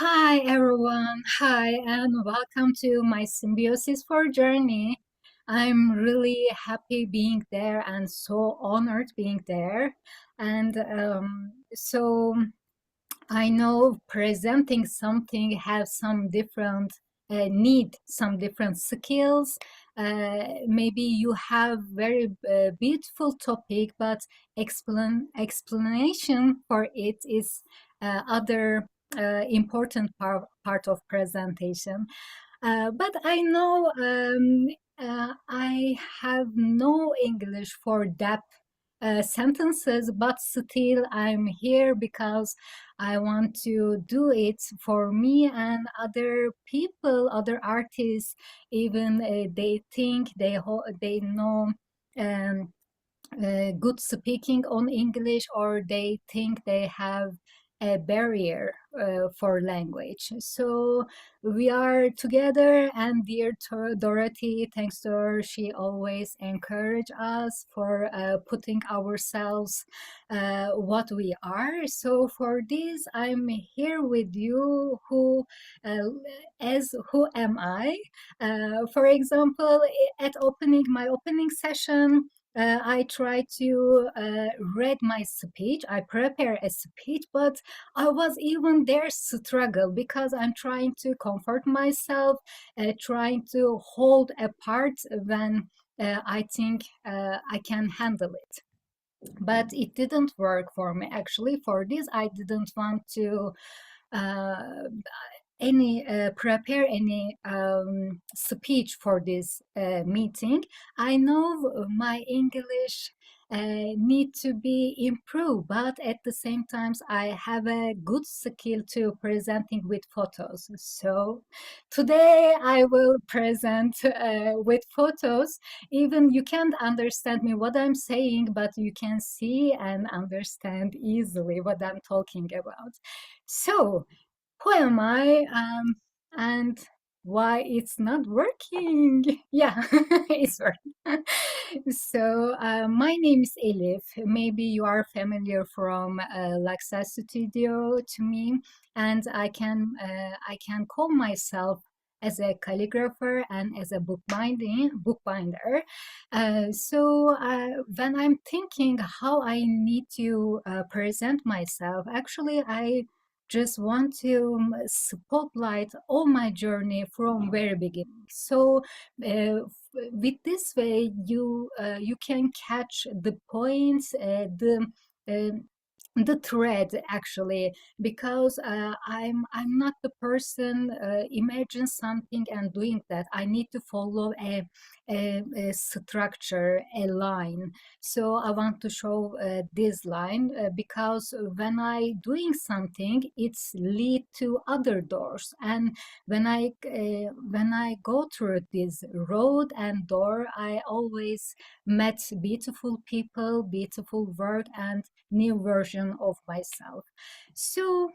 Hi everyone. Hi and welcome to my Symbiosis 4 journey. I'm really happy being there and so honored being there. And I know presenting something has some different need, some different skills. Maybe you have very beautiful topic, but explanation for it is other important part of presentation. But I know I have no English for that sentences, but still I'm here because I want to do it for me and other people, other artists, even they think they know um, good speaking on English, or they think they have a barrier for language. So we are together, and dear Dorothy, thanks to her, she always encourage us for putting ourselves what we are. So for this, I'm here with you. Uh, who am I? For example, at opening my opening session, I try to read my speech. I prepare a speech, but I was even there struggle because I'm trying to comfort myself, trying to hold a part when I think I can handle it. But it didn't work for me. Actually, for this, I didn't want to uh, prepare any speech for this meeting. I know my English need to be improved, but at the same times I have a good skill to presenting with photos. So today I will present with photos. Even you can't understand me what I'm saying, but you can see and understand easily what I'm talking about. So who am I, and why it's not working? Yeah, it's working. So my name is Elif. Maybe you are familiar from Laksa Studio to me, and I can call myself as a calligrapher and as a bookbinder. When I'm thinking how I need to present myself, actually I just want to spotlight all my journey from very beginning. So with this way, you can catch the points, uh, the thread actually, because I'm not the person imagine something and doing that. I need to follow a structure, a line. So I want to show this line because when I doing something, it's lead to other doors. And when I go through this road and door, I always met beautiful people, beautiful work, and new version of myself. So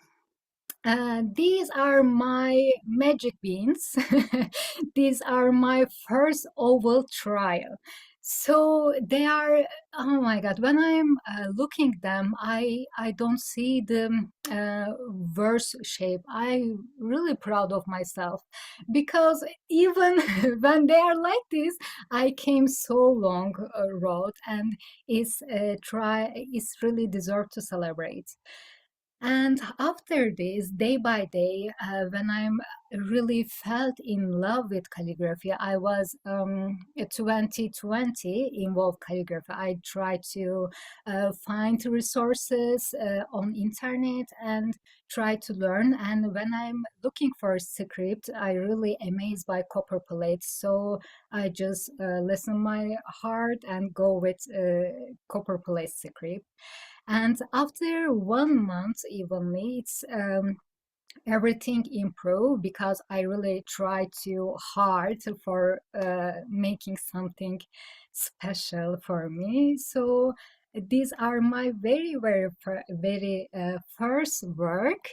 these are my magic beans. These are my first oval trial. So they are, oh my God, when I'm looking them, I don't see the verse shape. I'm really proud of myself because even when they are like this, I came so long road, and it's really deserve to celebrate. And after this, day by day, when I'm really felt in love with calligraphy, I was 2020 involved calligraphy. I tried to find resources on internet and try to learn. And when I'm looking for a script, I really amazed by copper plates. So I just listen my heart and go with copper plate script. And after 1 month, evenly, it's everything improved because I really try too hard for making something special for me. So these are my very first work.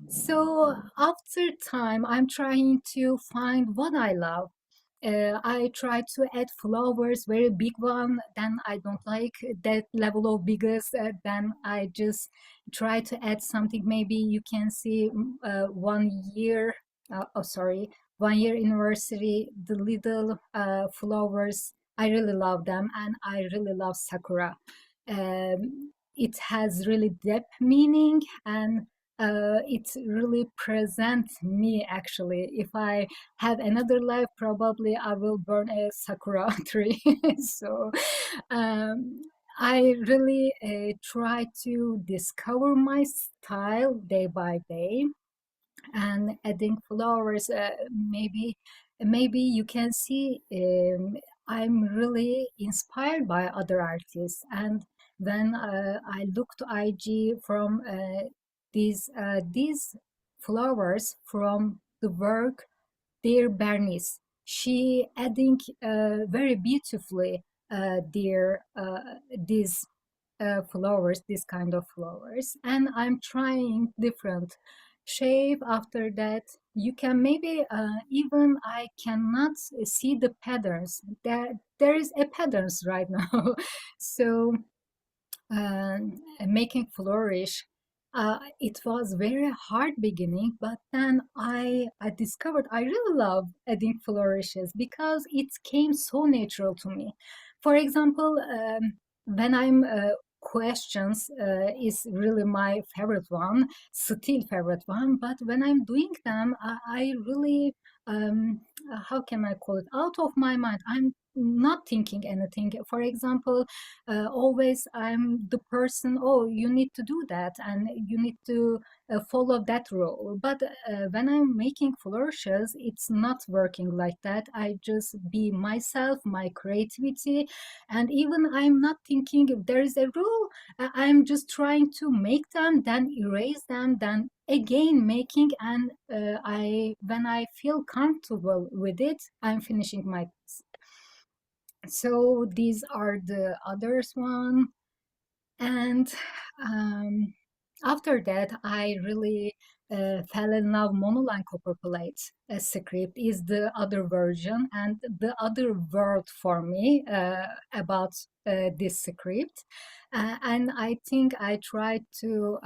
So after time, I'm trying to find what I love. I try to add flowers, very big one. Then I don't like that level of biggest. Then I just try to add something. Maybe you can see 1 year. Oh, sorry, 1 year anniversary. The little flowers. I really love them, and I really love sakura. It has really depth meaning, and it really presents me actually. If I have another life, probably I will burn a sakura tree. So um, I really try to discover my style day by day, and adding flowers. Maybe you can see I'm really inspired by other artists, and when I look to IG from these flowers from the work Dear Bernice. She adding very beautifully their these flowers, this kind of flowers, and I'm trying different shape. After that, you can maybe even I cannot see the patterns. There is a patterns right now, so uh, making flourish. It was very hard beginning, but then I discovered I really love adding flourishes because it came so natural to me. For example, when I'm questions is really my favorite one, still favorite one. But when I'm doing them, I really how can I call it, out of my mind. I'm not thinking anything. For example, always I'm the person, oh, you need to do that and you need to follow that rule. But when I'm making flourishes, it's not working like that. I just be myself, my creativity, and even I'm not thinking if there is a rule. I'm just trying to make them, then erase them, then again making, and I when I feel comfortable with it, I'm finishing my piece. So these are the others one. And um, after that, I really fell in love. Monoline copperplate script is the other version and the other word for me about this script. And I think I tried to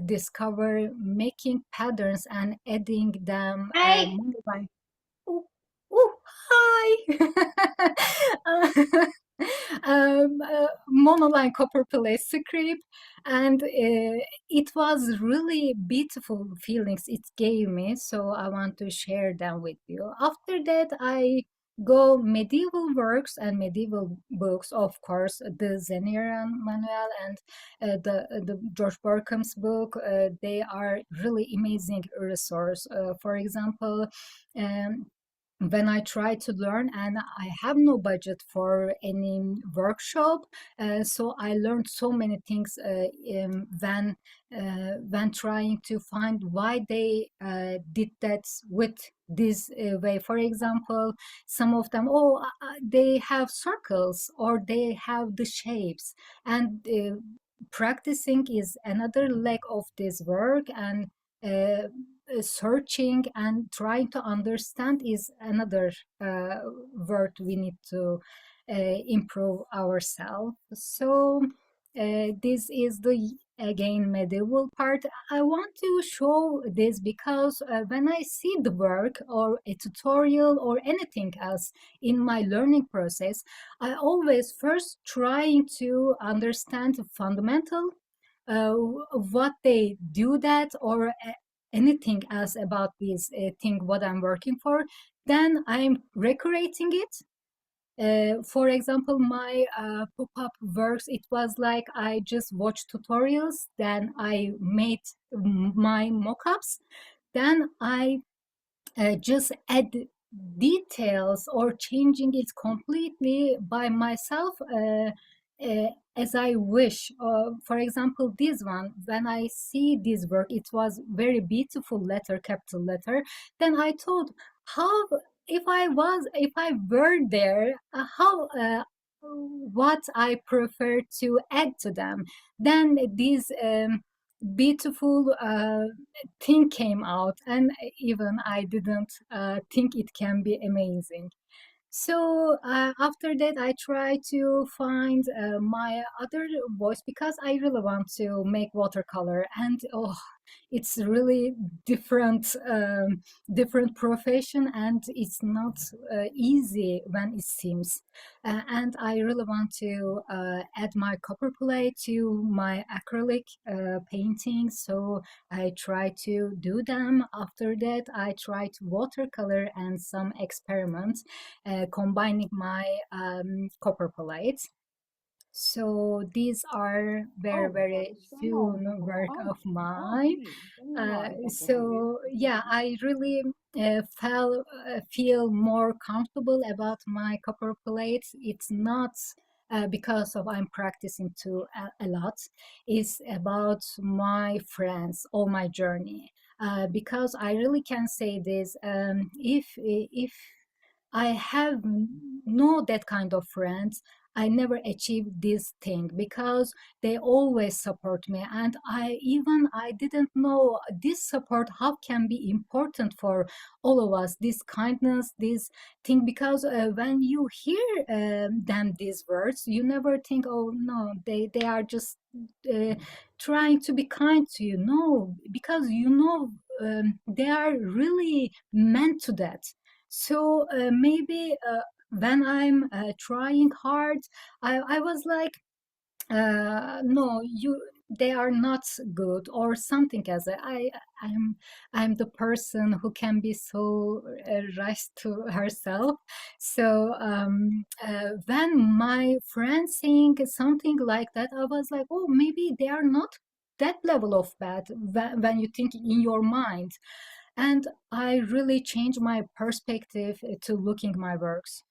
discover making patterns and adding them Hi. monoline. Oh, oh, hi. Monoline copperplate script, and it was really beautiful feelings it gave me. So I want to share them with you. After that, I go medieval works and medieval books, of course, the Zeniran Manual and the George Barkham's book. They are really amazing resource. For example. Um, when I try to learn and I have no budget for any workshop, so I learned so many things when trying to find why they did that with this way. For example, some of them, oh, they have circles or they have the shapes, and practicing is another leg of this work, and uh, searching and trying to understand is another word we need to improve ourselves. So this is the again medieval part. I want to show this because when I see the work or a tutorial or anything else in my learning process, I always first trying to understand the fundamental, uh, what they do that, or anything else about this thing what I'm working for. Then I'm recreating it. For example, my pop-up works, it was like I just watched tutorials, then I made my mock-ups, then I just add details or changing it completely by myself as I wish. For example, this one, when I see this work, it was very beautiful letter, capital letter. Then I thought, how if I were there, how what I prefer to add to them. Then these. beautiful thing came out, and even I didn't think it can be amazing. So after that, I try to find my other voice because I really want to make watercolor, and oh, it's really different, different profession, and it's not easy when it seems. And I really want to add my copper plate to my acrylic paintings, so I try to do them. After that, I try to watercolor and some experiments combining my copper plates. So these are very, Oh, very few work of mine. So yeah, I really feel more comfortable about my copper plates. It's not because of I'm practicing too a lot. It's about my friends, all my journey. Because I really can say this, if I have no that kind of friends. I never achieved this thing because they always support me, and I didn't know this support how can be important for all of us. This kindness, this thing, because when you hear them these words, you never think, oh no, they are just uh, trying to be kind to you. No, because they are really meant to that. So maybe when I'm trying hard, I was like, no, they are not good or something as I'm I'm the person who can be so rushed to herself. So when my friend saying something like that, I was like, oh, maybe they are not that level of bad when you think in your mind. And I really changed my perspective to looking my works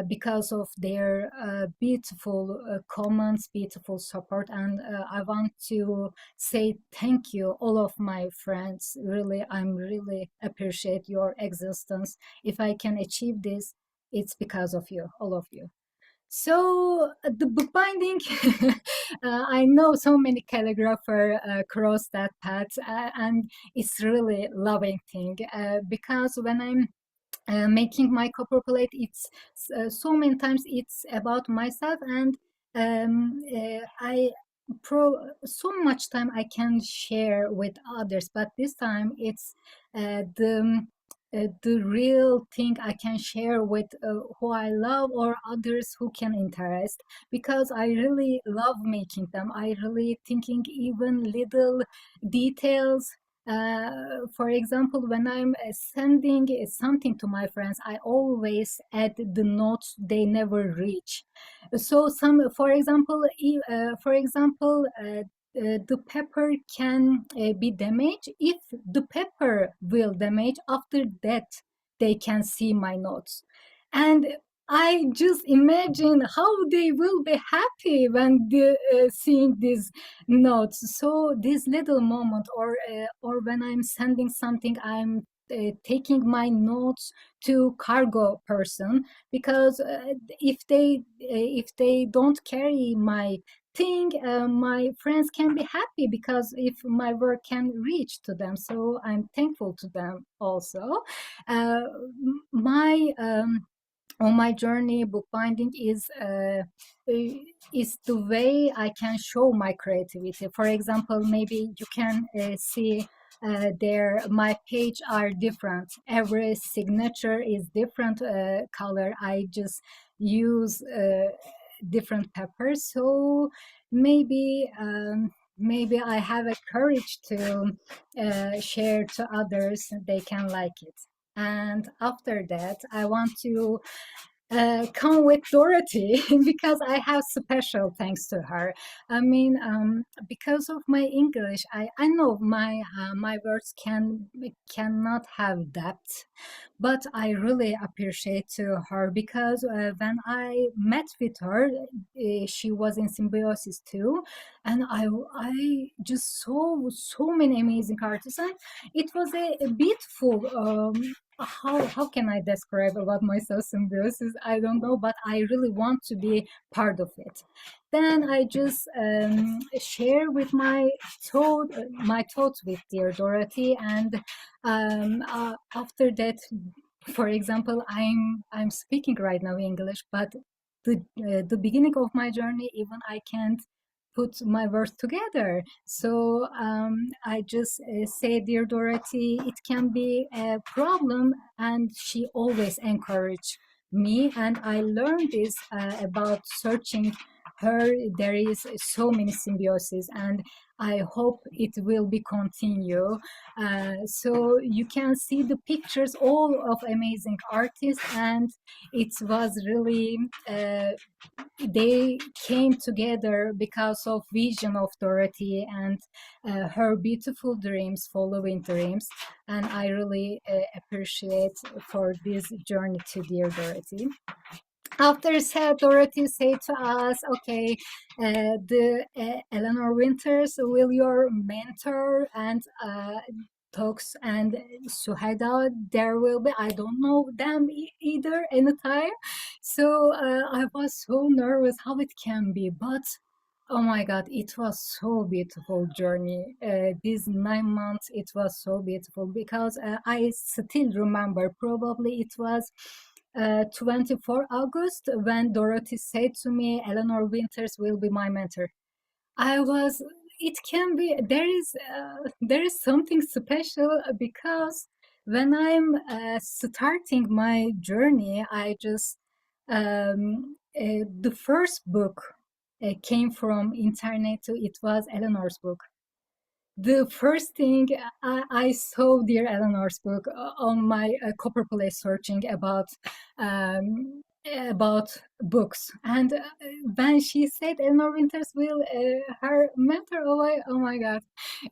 because of their beautiful comments, beautiful support. And I want to say thank you, all of my friends. Really, I'm really appreciate your existence. If I can achieve this, it's because of you, all of you. So the bookbinding, I know so many calligrapher cross that path, and it's really loving thing because when I'm making my copper plate, it's so many times it's about myself, and I pro so much time I can share with others, but this time it's the real thing I can share with who I love or others who can interest, because I really love making them. I really thinking even little details. For example, when I'm sending something to my friends, I always add the notes they never reach. So for example, the pepper can be damaged. If the pepper will damage, after that they can see my notes. And I just imagine how they will be happy when seeing these notes. So this little moment, or when I'm sending something, I'm taking my notes to cargo person, because if they don't carry my thing, my friends can be happy because if my work can reach to them. So I'm thankful to them also. Uh, my On my journey, bookbinding is the way I can show my creativity. For example, maybe you can see there my page are different. Every signature is different color. I just use different peppers. So maybe I have a courage to share to others. They can like it. And after that, I want to come with Dorothy because I have special thanks to her. I mean, because of my English, I know my words cannot have depth, but I really appreciate to her because when I met with her, she was in Symbiosis too, and I just saw so many amazing artists, and it was a beautiful. how can I describe about myself symbiosis? I don't know, but I really want to be part of it. Then I just share with my thoughts with dear Dorothy, and after that, for example, I'm speaking right now English, but the beginning of my journey, even I can't put my words together. So I just say, dear Dorothy, it can be a problem, and she always encouraged me. And I learned this about searching her. There is so many symbiosis, and I hope it will be continue. So you can see the pictures, all of amazing artists, and it was really they came together because of vision of Dorothy and her beautiful dreams, following dreams. And I really appreciate for this journey to dear Dorothy. After said, Dorothy said to us, okay, the Eleanor Winters will your mentor, and talks and Suhaida, there will be, I don't know them either anytime. So I was so nervous how it can be, but oh my God, it was so beautiful journey. These 9 months, it was so beautiful because I still remember, probably it was 24 August when Dorothy said to me, Eleanor Winters will be my mentor. I was, it can be, there is something special because when I'm starting my journey, I just, the first book came from internet, it was Eleanor's book. The first thing I saw dear Eleanor's book on my copper plate searching about books, and when she said Eleanor Winters will her mentor, oh my God,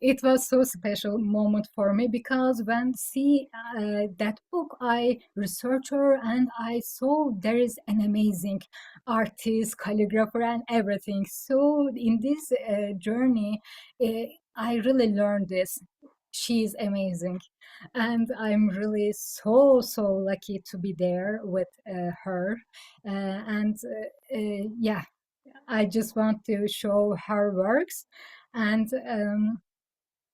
it was so special moment for me because when see that book, I researched her and I saw there is an amazing artist, calligrapher, and everything. So in this journey. Uh, I really learned this. She's amazing. And I'm really so lucky to be there with her. Yeah, I just want to show her works. And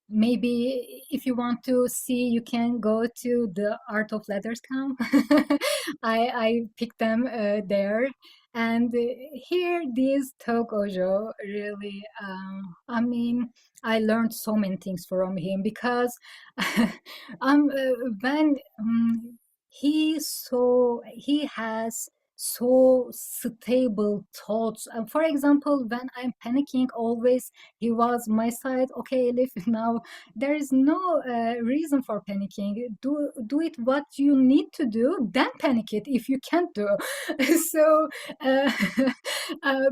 maybe if you want to see, you can go to the Art of Letters camp. I picked them there. And here, this Togojo really, I mean, I learned so many things from him because when he has so stable thoughts. For example, when I'm panicking, always he was my side. Okay, Elif, now there is no reason for panicking. Do it what you need to do, then panic it if you can't do. So uh,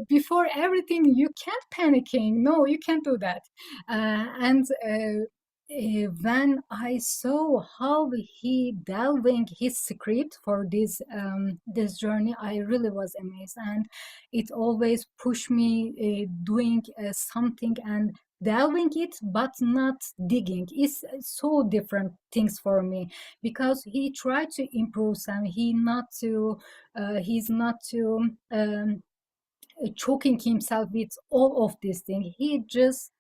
before everything, you can't panicking. No, you can't do that. And when I saw how he delving his script for this journey, I really was amazed, and it always pushed me doing something and delving it, but not digging. It's so different things for me because he tried to improve some. He's not to. Choking himself with all of these things. He just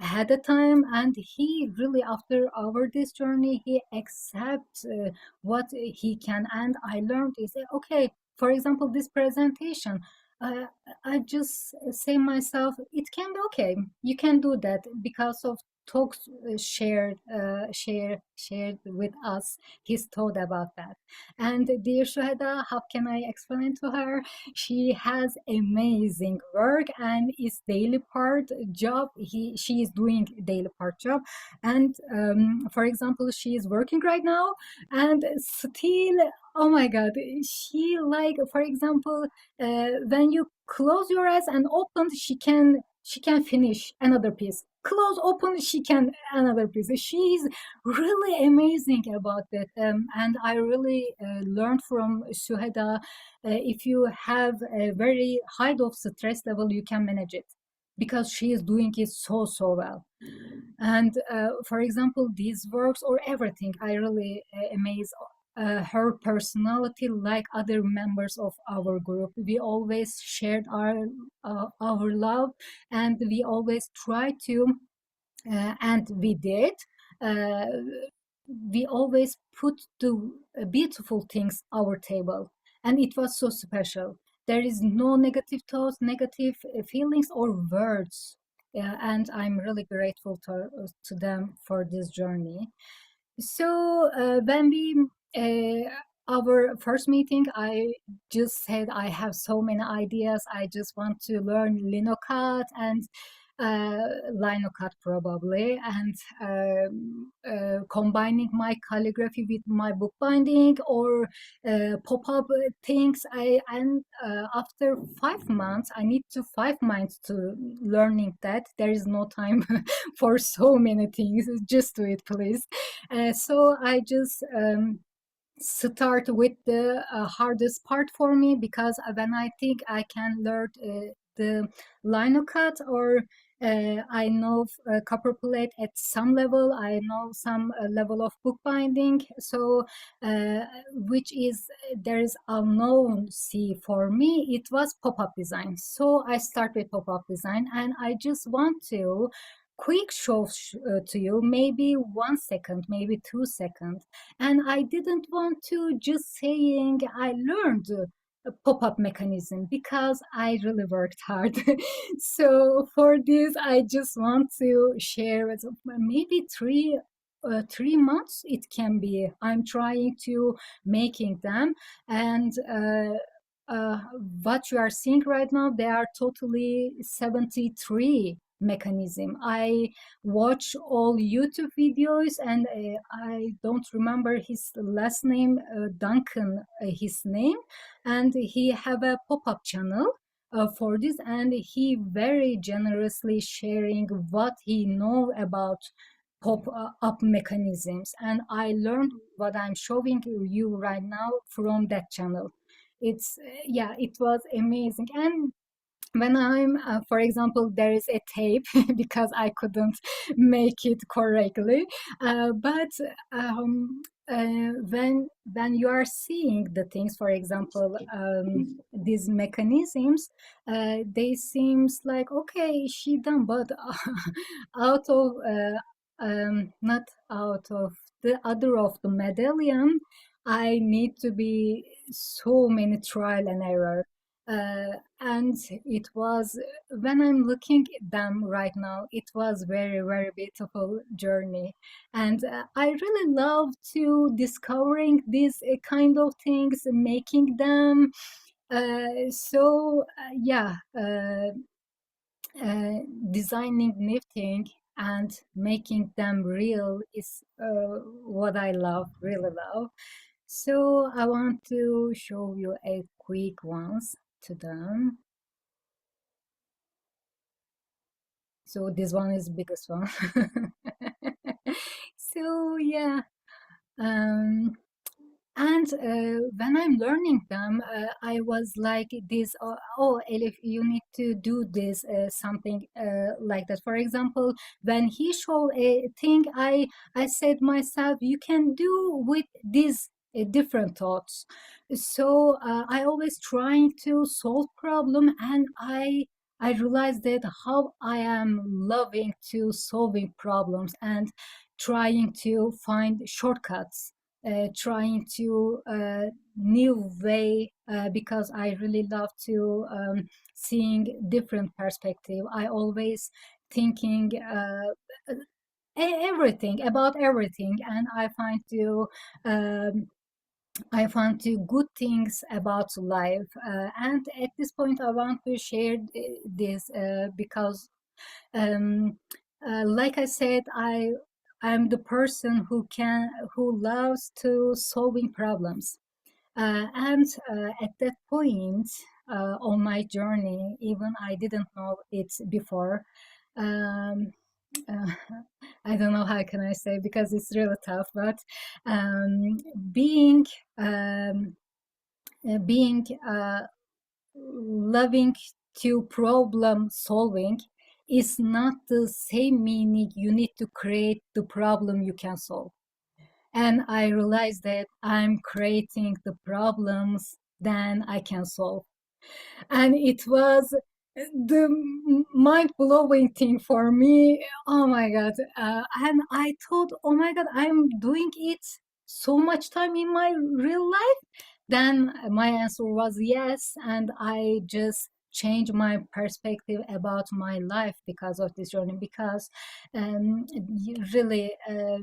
had a time, and he really, after our this journey, he accepts what he can. And I learned is okay. For example, this presentation. Uh, I just say myself, it can be okay. You can do that because of talks shared with us. His thought about that. And dear Shuhada, how can I explain to her? She has amazing work and is daily part job. She is doing daily part job, and for example, she is working right now, and still, oh my God, she like, for example, when you close your eyes and open, she can finish another piece. Close, open, she can another piece. She's really amazing about that, and I really learned from Suheda if you have a very high of stress level, you can manage it because she is doing it so well. And for example, these works or everything, I really amazed. her personality like other members of our group. We always shared our love, and we always try to, and we did. Uh, we always put the beautiful things our table, and it was so special. There is no negative thoughts, negative feelings or words, and I'm really grateful to them for this journey. So when we our first meeting, I just said I have so many ideas. I just want to learn linocut and linocut probably, and combining my calligraphy with my bookbinding or pop-up things. I and After 5 months, I need to 5 months to learning that. There is no time for so many things. Just do it, please. So I just start with the hardest part for me, because when I think I can learn the lino cut, or I know copper plate at some level, I know some level of bookbinding, so uh, which is there is unknown C for me. It was pop-up design, so I start with pop-up design, and I just want to quick show to you, maybe 1 second, maybe 2 seconds. And I didn't want to just saying I learned a pop-up mechanism, because I really worked hard. So for this, I just want to share with maybe 3 months it can be. I'm trying to making them, and uh, what you are seeing right now, they are totally 73 mechanism. I watch all YouTube videos, and I don't remember his last name, Duncan, his name, and he have a pop-up channel for this, and he very generously sharing what he know about pop-up mechanisms, and I learned what I'm showing you right now from that channel. It's yeah, it was amazing. And when I'm for example, there is a tape because I couldn't make it correctly, but when you are seeing the things, for example, these mechanisms, they seems like okay, she done, but out of not out of the other of the medallion, I need to be so many trial and error. And it was, when I'm looking at them right now, it was very, very beautiful journey. And I really love to discovering these kind of things, making them. Yeah, designing new thing and making them real is what I love, really love. So I want to show you a quick ones to them. So this one is biggest one. So yeah, um, and when I'm learning them, I was like this, oh, Elif, you need to do this, something like that. For example, when he showed a thing, I said myself, you can do with these different thoughts. So I always trying to solve problem, and I realized that how I am loving to solving problems and trying to find shortcuts, trying to new way, because I really love to seeing different perspective. I always thinking everything about everything, and um, I find to good things about life. And at this point, I want to share this because um, like I said, I'm the person who loves to solving problems. And at that point on my journey, even I didn't know it before. Um, uh, I don't know how can I say, because it's really tough. But um, being um, being loving to problem solving is not the same meaning you need to create the problem you can solve. and I realized that I'm creating the problems than I can solve. And it was the mind-blowing thing for me. Oh my God. And I thought, oh my God, I'm doing it so much time in my real life. Then my answer was yes, and I just changed my perspective about my life because of this journey. Because really,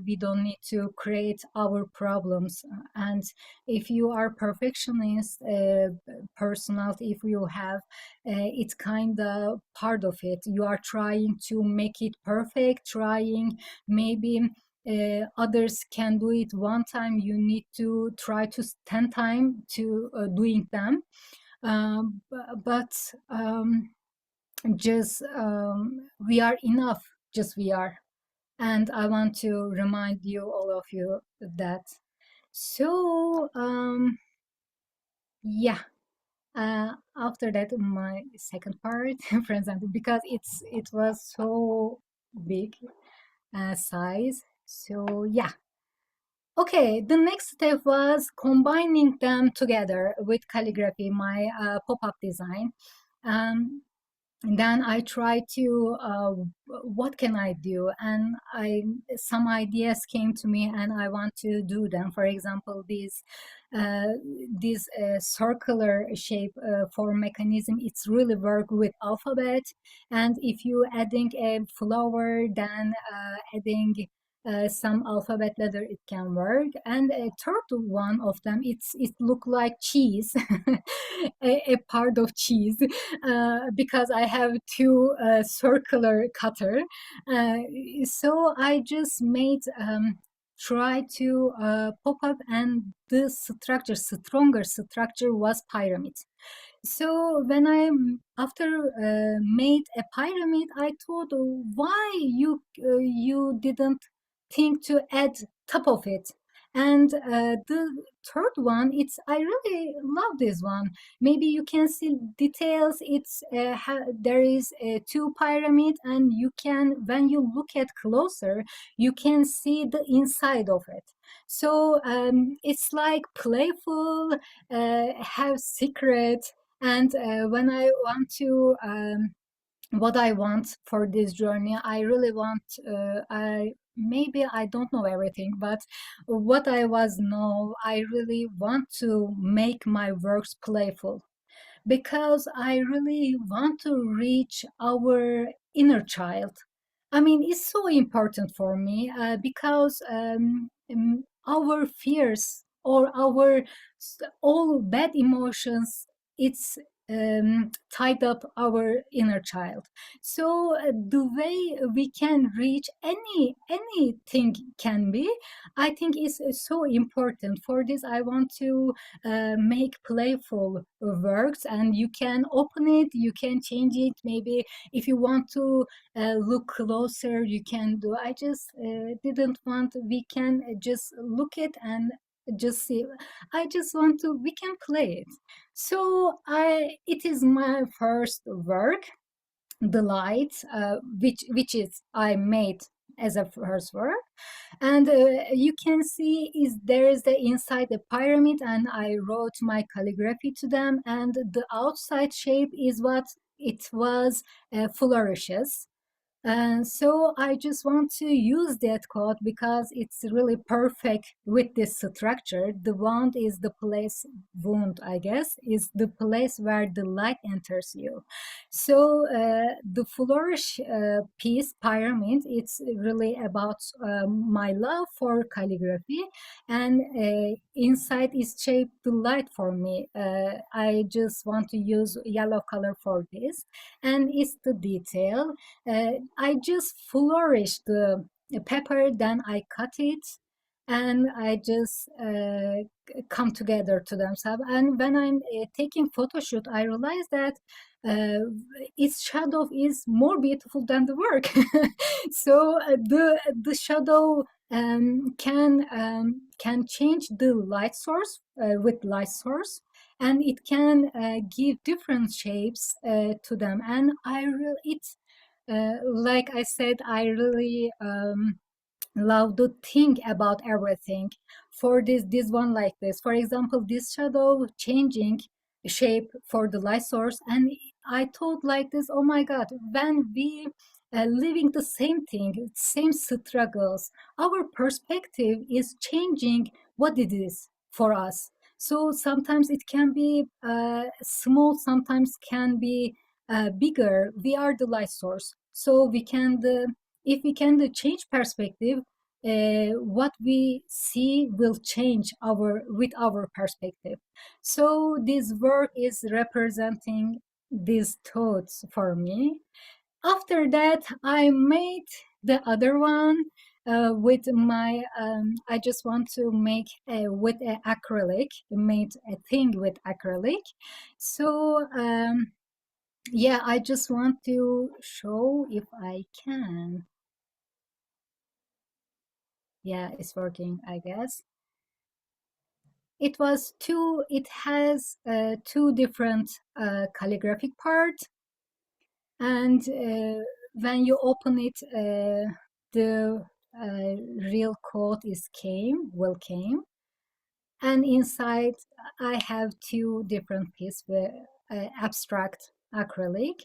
we don't need to create our problems. And if you are perfectionist personality, if you have, it's kind of part of it. You are trying to make it perfect, trying maybe others can do it one time, you need to try to 10 times to doing them. But just we are enough, just we are. And I want to remind you, all of you, that. So yeah, after that, my second part presented, because it was so big size. So yeah. Okay, the next step was combining them together with calligraphy, my pop-up design. Um, and then I try to what can I do, and I some ideas came to me, and I want to do them. For example, uh, this circular shape for mechanism, it's really work with alphabet. And if you adding a flower, then adding some alphabet letter, it can work. And a third one of them, it look like cheese, a part of cheese, because I have two circular cutter. Uh, so I just made try to pop up, and the structure, stronger structure, was pyramid. So when I after made a pyramid, I thought, why you didn't think to add top of it? And the third one, it's I really love this one. Maybe you can see details. It's there is two pyramid, and you can, when you look at closer, you can see the inside of it. So it's like playful, have secret. And when I want to, what I want for this journey, I really want, I maybe I don't know everything, but what I was know, I really want to make my works playful, because I really want to reach our inner child. I mean, it's so important for me, because our fears, or our all bad emotions, it's tied up our inner child. So the way we can reach anything can be, I think, is so important. For this, I want to make playful works, and you can open it, you can change it. Maybe if you want to look closer, you can do. I just didn't want, we can just look it and just see. I just want to, we can play it. So it is my first work, the light, which is I made as a first work. And you can see is there is the inside the pyramid, and I wrote my calligraphy to them, and the outside shape is what it was, flourishes. And so I just want to use that code because it's really perfect with this structure. The wound is the place, wound, I guess, is the place where the light enters you. So the flourish piece, pyramid, it's really about my love for calligraphy. And inside is shaped the light for me. I just want to use yellow color for this. And it's the detail. I just flourish the pepper, then I cut it, and I just come together to themselves. And when I'm taking photo shoot, I realize that uh, its shadow is more beautiful than the work. So the shadow can change the light source with light source, and it can give different shapes to them. And it's like I said, I really love to think about everything. For this one like this, for example, this shadow changing shape for the light source, and I thought like this, oh my god, when we living the same thing, same struggles, our perspective is changing what it is for us. So sometimes it can be small, sometimes can be bigger. We are the light source, so we can if we can change perspective, what we see will change our with our perspective. So this work is representing these thoughts for me. After that, I made the other one with my I just want to make with acrylic, made a thing with acrylic. So yeah, I just want to show if I can. Yeah, it's working, I guess. It has two different calligraphic parts, and when you open it, the real code is came, and inside I have two different pieces with abstract acrylic,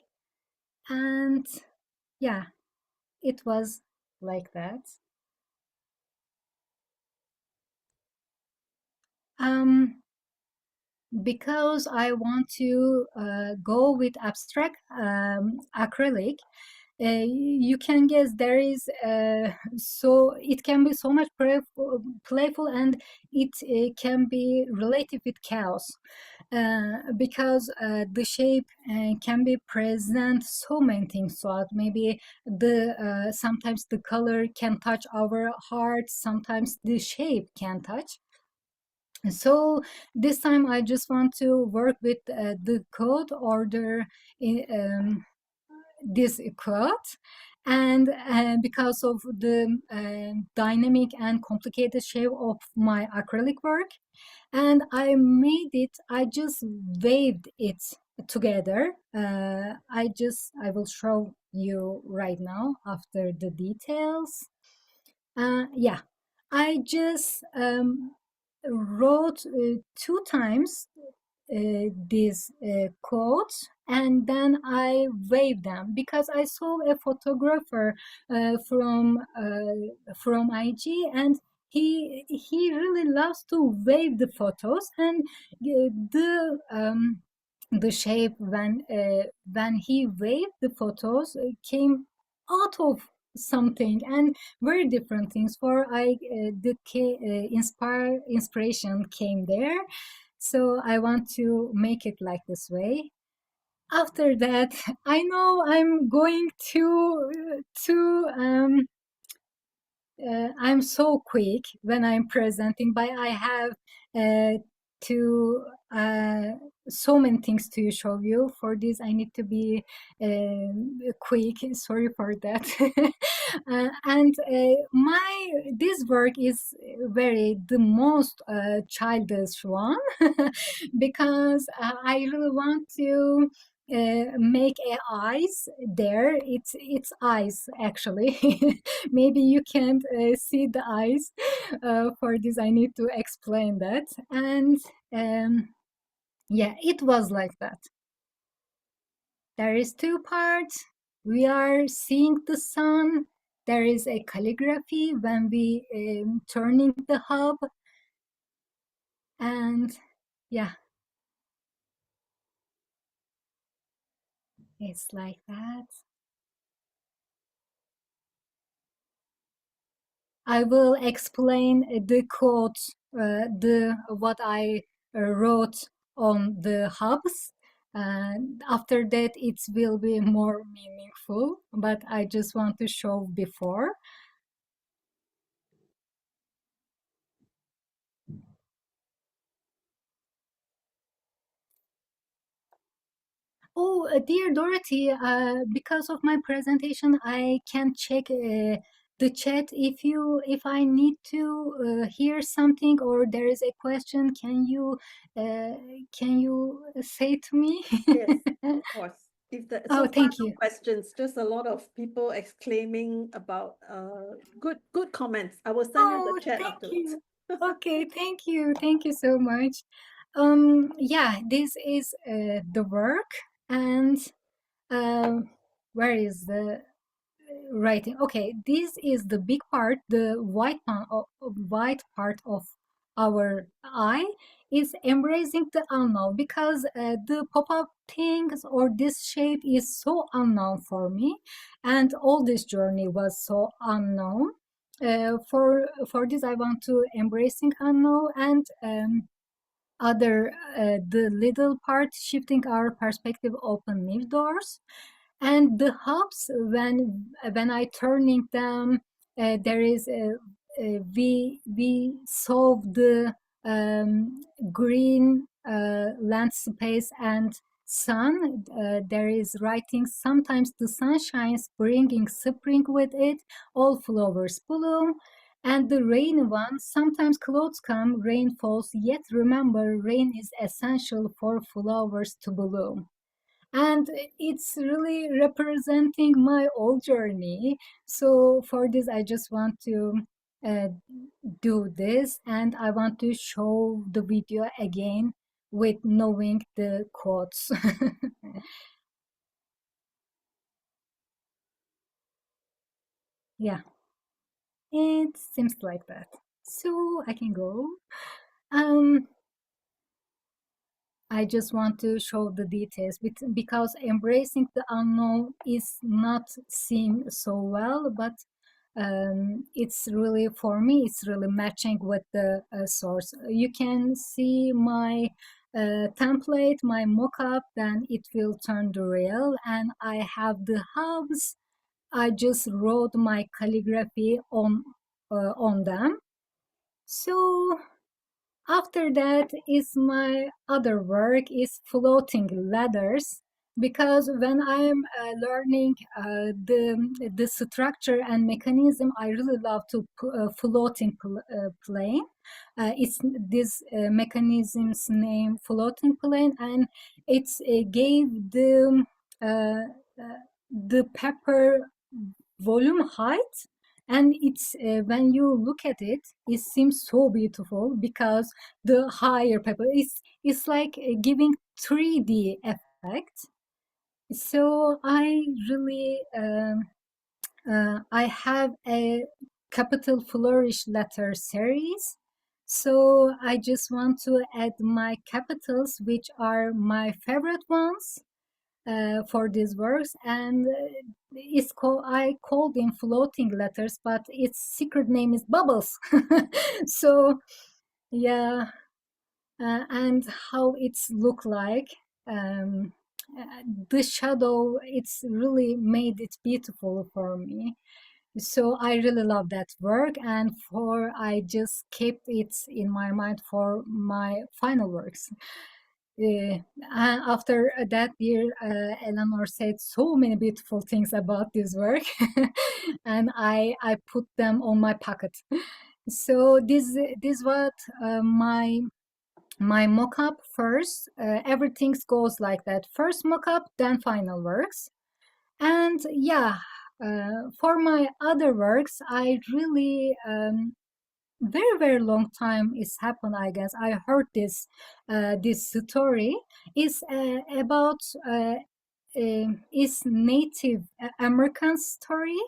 and yeah, it was like that. Um, because I want to go with abstract acrylic, you can guess there is so it can be so much playful, and it can be related with chaos, because the shape can be present so many things throughout. Maybe the sometimes the color can touch our heart, sometimes the shape can touch. So this time I just want to work with the code order in, this quote, and because of the dynamic and complicated shape of my acrylic work, and I just waved it together. I will show you right now after the details. Yeah, I just wrote two times these quotes, and then I waved them because I saw a photographer from IG, and he really loves to wave the photos, and the shape when he waved the photos came out of something, and very different things for I the inspiration came there. So I want to make it like this way. After that, I know I'm going to I'm so quick when I'm presenting, but I have uh, to so many things to show you. For this, I need to be quick. Sorry for that. And my this work is very the most childish one because I really want to make a eyes there. It's eyes actually. Maybe you can't see the eyes. For this, I need to explain that. And yeah, it was like that. There is two parts. We are seeing the sun. There is a calligraphy when we turning the hub, and yeah, it's like that. I will explain the quote, the what I wrote on the hubs. And after that, it will be more meaningful. But I just want to show before. Oh, dear Dorothy, because of my presentation, I can check the chat. If I need to hear something or there is a question, uh, can you say to me? Yes, of course. If the Oh, so far thank no you. questions, just a lot of people exclaiming about good comments. I will send you the Oh, chat thank afterwards. you. Okay, thank you. Thank you so much. Yeah, this is the work, and um, where is the writing? Okay, this is the big part, the white part of our eye is embracing the unknown, because the pop-up things or this shape is so unknown for me, and all this journey was so unknown. For this, I want to embracing unknown, and other the little part shifting our perspective open new doors, and the hubs, when I turning them, there is we solve the green land space and sun. There is writing, sometimes the sun shines bringing spring with it, all flowers bloom. And the rain one, sometimes clouds come, rain falls, yet remember rain is essential for flowers to bloom. And it's really representing my old journey. So for this, I just want to uh, do this, and I want to show the video again with knowing the quotes. Yeah, it seems like that. So I can go. um I just want to show the details, because embracing the unknown is not seen so well, but it's really, for me, it's really matching with the source. You can see my template, my mockup, then it will turn to real, and I have the hubs. I just wrote my calligraphy on them. So after that is my other work is floating ladders, because when I'm learning the structure and mechanism, I really love to floating plane. It's this mechanism's name floating plane, and it's gave uh, the paper volume height, and it's when you look at it, it seems so beautiful, because the higher paper is like giving 3D effect. So I really I have a capital flourish letter series. So I just want to add my capitals, which are my favorite ones for these works, and it's called, I called in floating letters, but its secret name is bubbles. So yeah, and how it's look like, um, the shadow, it's really made it beautiful for me. So I really love that work, and for I just kept it in my mind for my final works. After that year, Eleanor said so many beautiful things about this work, and I put them on my pocket. So this what my mock-up first. Everything goes like that: first mock-up, then final works. And yeah, for my other works, I really very long time it's happened, I guess. I heard this story is about is Native American story,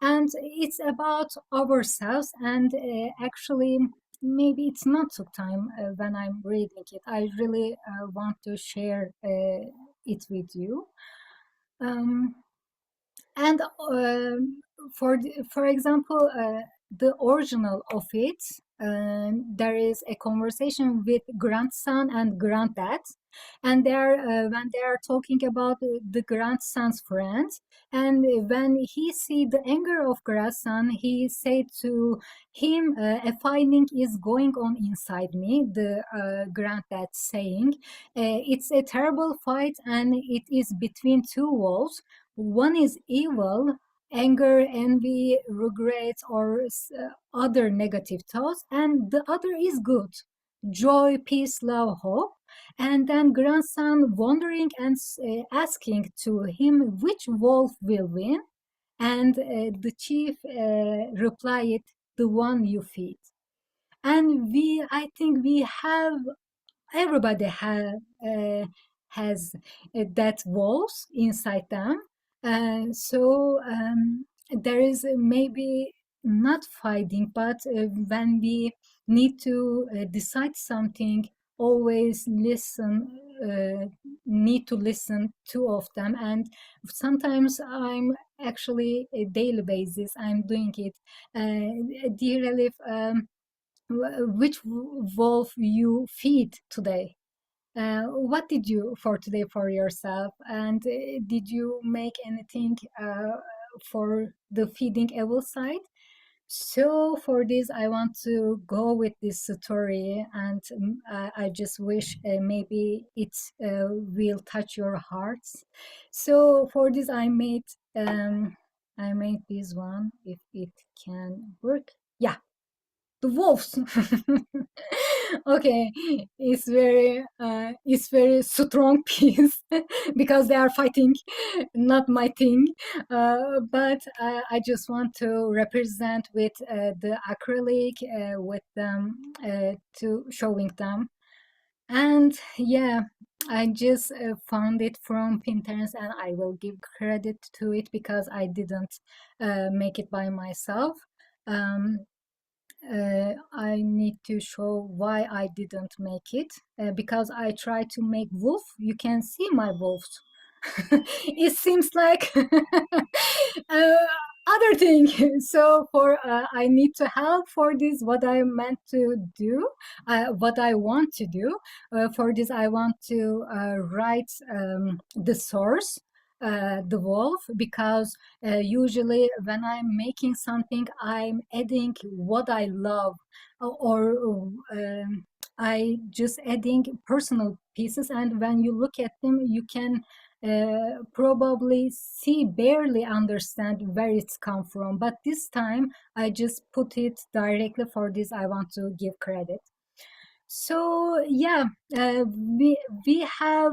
and it's about ourselves. And actually, maybe it's not so time when I'm reading it. I really want to share it with you. Um, and for example, the original of it, there is a conversation with grandson and granddad, and they're when they are talking about the grandson's friend, and when he see the anger of grandson, he said to him, "A fighting is going on inside me." The granddad saying, "It's a terrible fight, and it is between two walls. One is evil, anger, envy, regret, or other negative thoughts, and the other is good, joy, peace, love, hope. And then grandson wondering and asking to him which wolf will win. And the chief replied, the one you feed. And I think we have, everybody has that walls inside them. So there is maybe not fighting, but when we need to decide something, always need to listen two of them. And sometimes I'm actually a daily basis I'm doing it. Dear Elif, which wolf you feed today? What did you for today for yourself? And did you make anything for the feeding evil side? So for this, I want to go with this story, and I just wish maybe it will touch your hearts. So for this, I made this one. If it can work, yeah, the wolves. Okay, it's very strong piece because they are fighting, not my thing. But I just want to represent with the acrylic with them to showing them. And yeah, I just found it from Pinterest, and I will give credit to it because I didn't make it by myself. Um, I need to show why I didn't make it because I tried to make wolf. You can see my wolves. It seems like other thing. So for I need to help for this. What I meant to do, what I want to do. For this, I want to write the source. The wolf, because usually when I'm making something, I'm adding what I love, or I just adding personal pieces. And when you look at them, you can probably see, barely understand where it's come from. But this time I just put it directly. For this, I want to give credit. So yeah, we have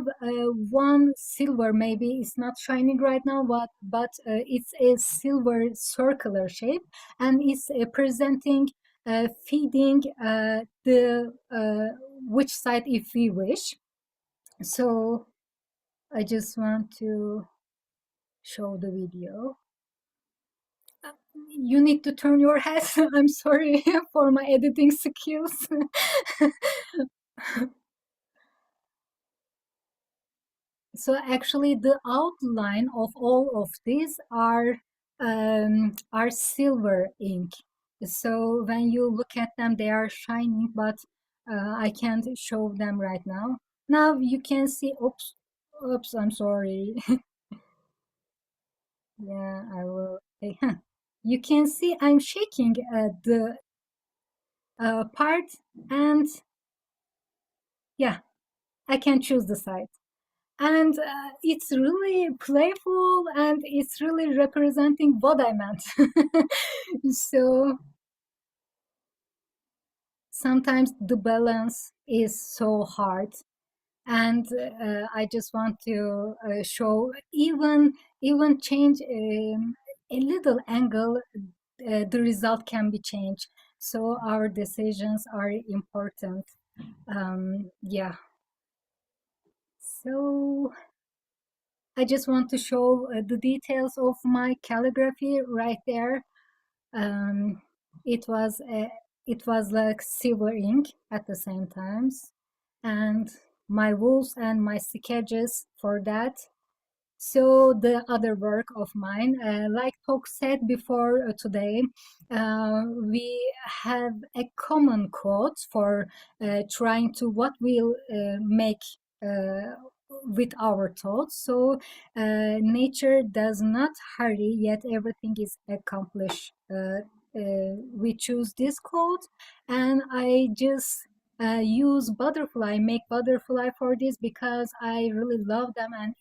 one silver. Maybe it's not shining right now, but it's a silver circular shape, and it's presenting feeding the which side if we wish. So I just want to show the video. You need to turn your head. I'm sorry for my editing skills. So actually, the outline of all of these are silver ink. So when you look at them, they are shining, but I can't show them right now. Now you can see. Oops, oops. I'm sorry. Yeah, I will. Okay. You can see I'm shaking the part, and yeah, I can choose the side. And it's really playful, and it's really representing what I meant. So sometimes the balance is so hard, and I just want to show, even change a little angle, the result can be changed. So our decisions are important. Yeah. So I just want to show the details of my calligraphy right there. Um, it was it was like silver ink at the same times, and my rules and my sketches for that. So the other work of mine, like Tok said before today, we have a common quote for trying to what will make with our thoughts. So nature does not hurry, yet everything is accomplished. We choose this quote, and use butterfly, make butterfly for this because I really love them, and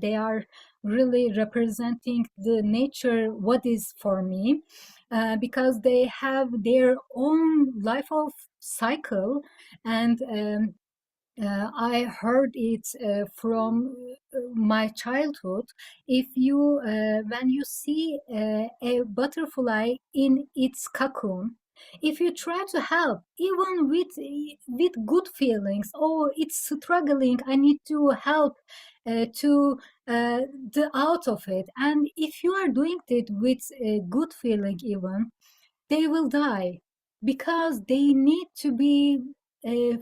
they are really representing the nature, what is for me, because they have their own life of cycle. And I heard it from my childhood. If you, when you see a butterfly in its cocoon, if you try to help, even with good feelings, oh, it's struggling, I need to help to the out of it. And if you are doing it with a good feeling, even they will die because they need to be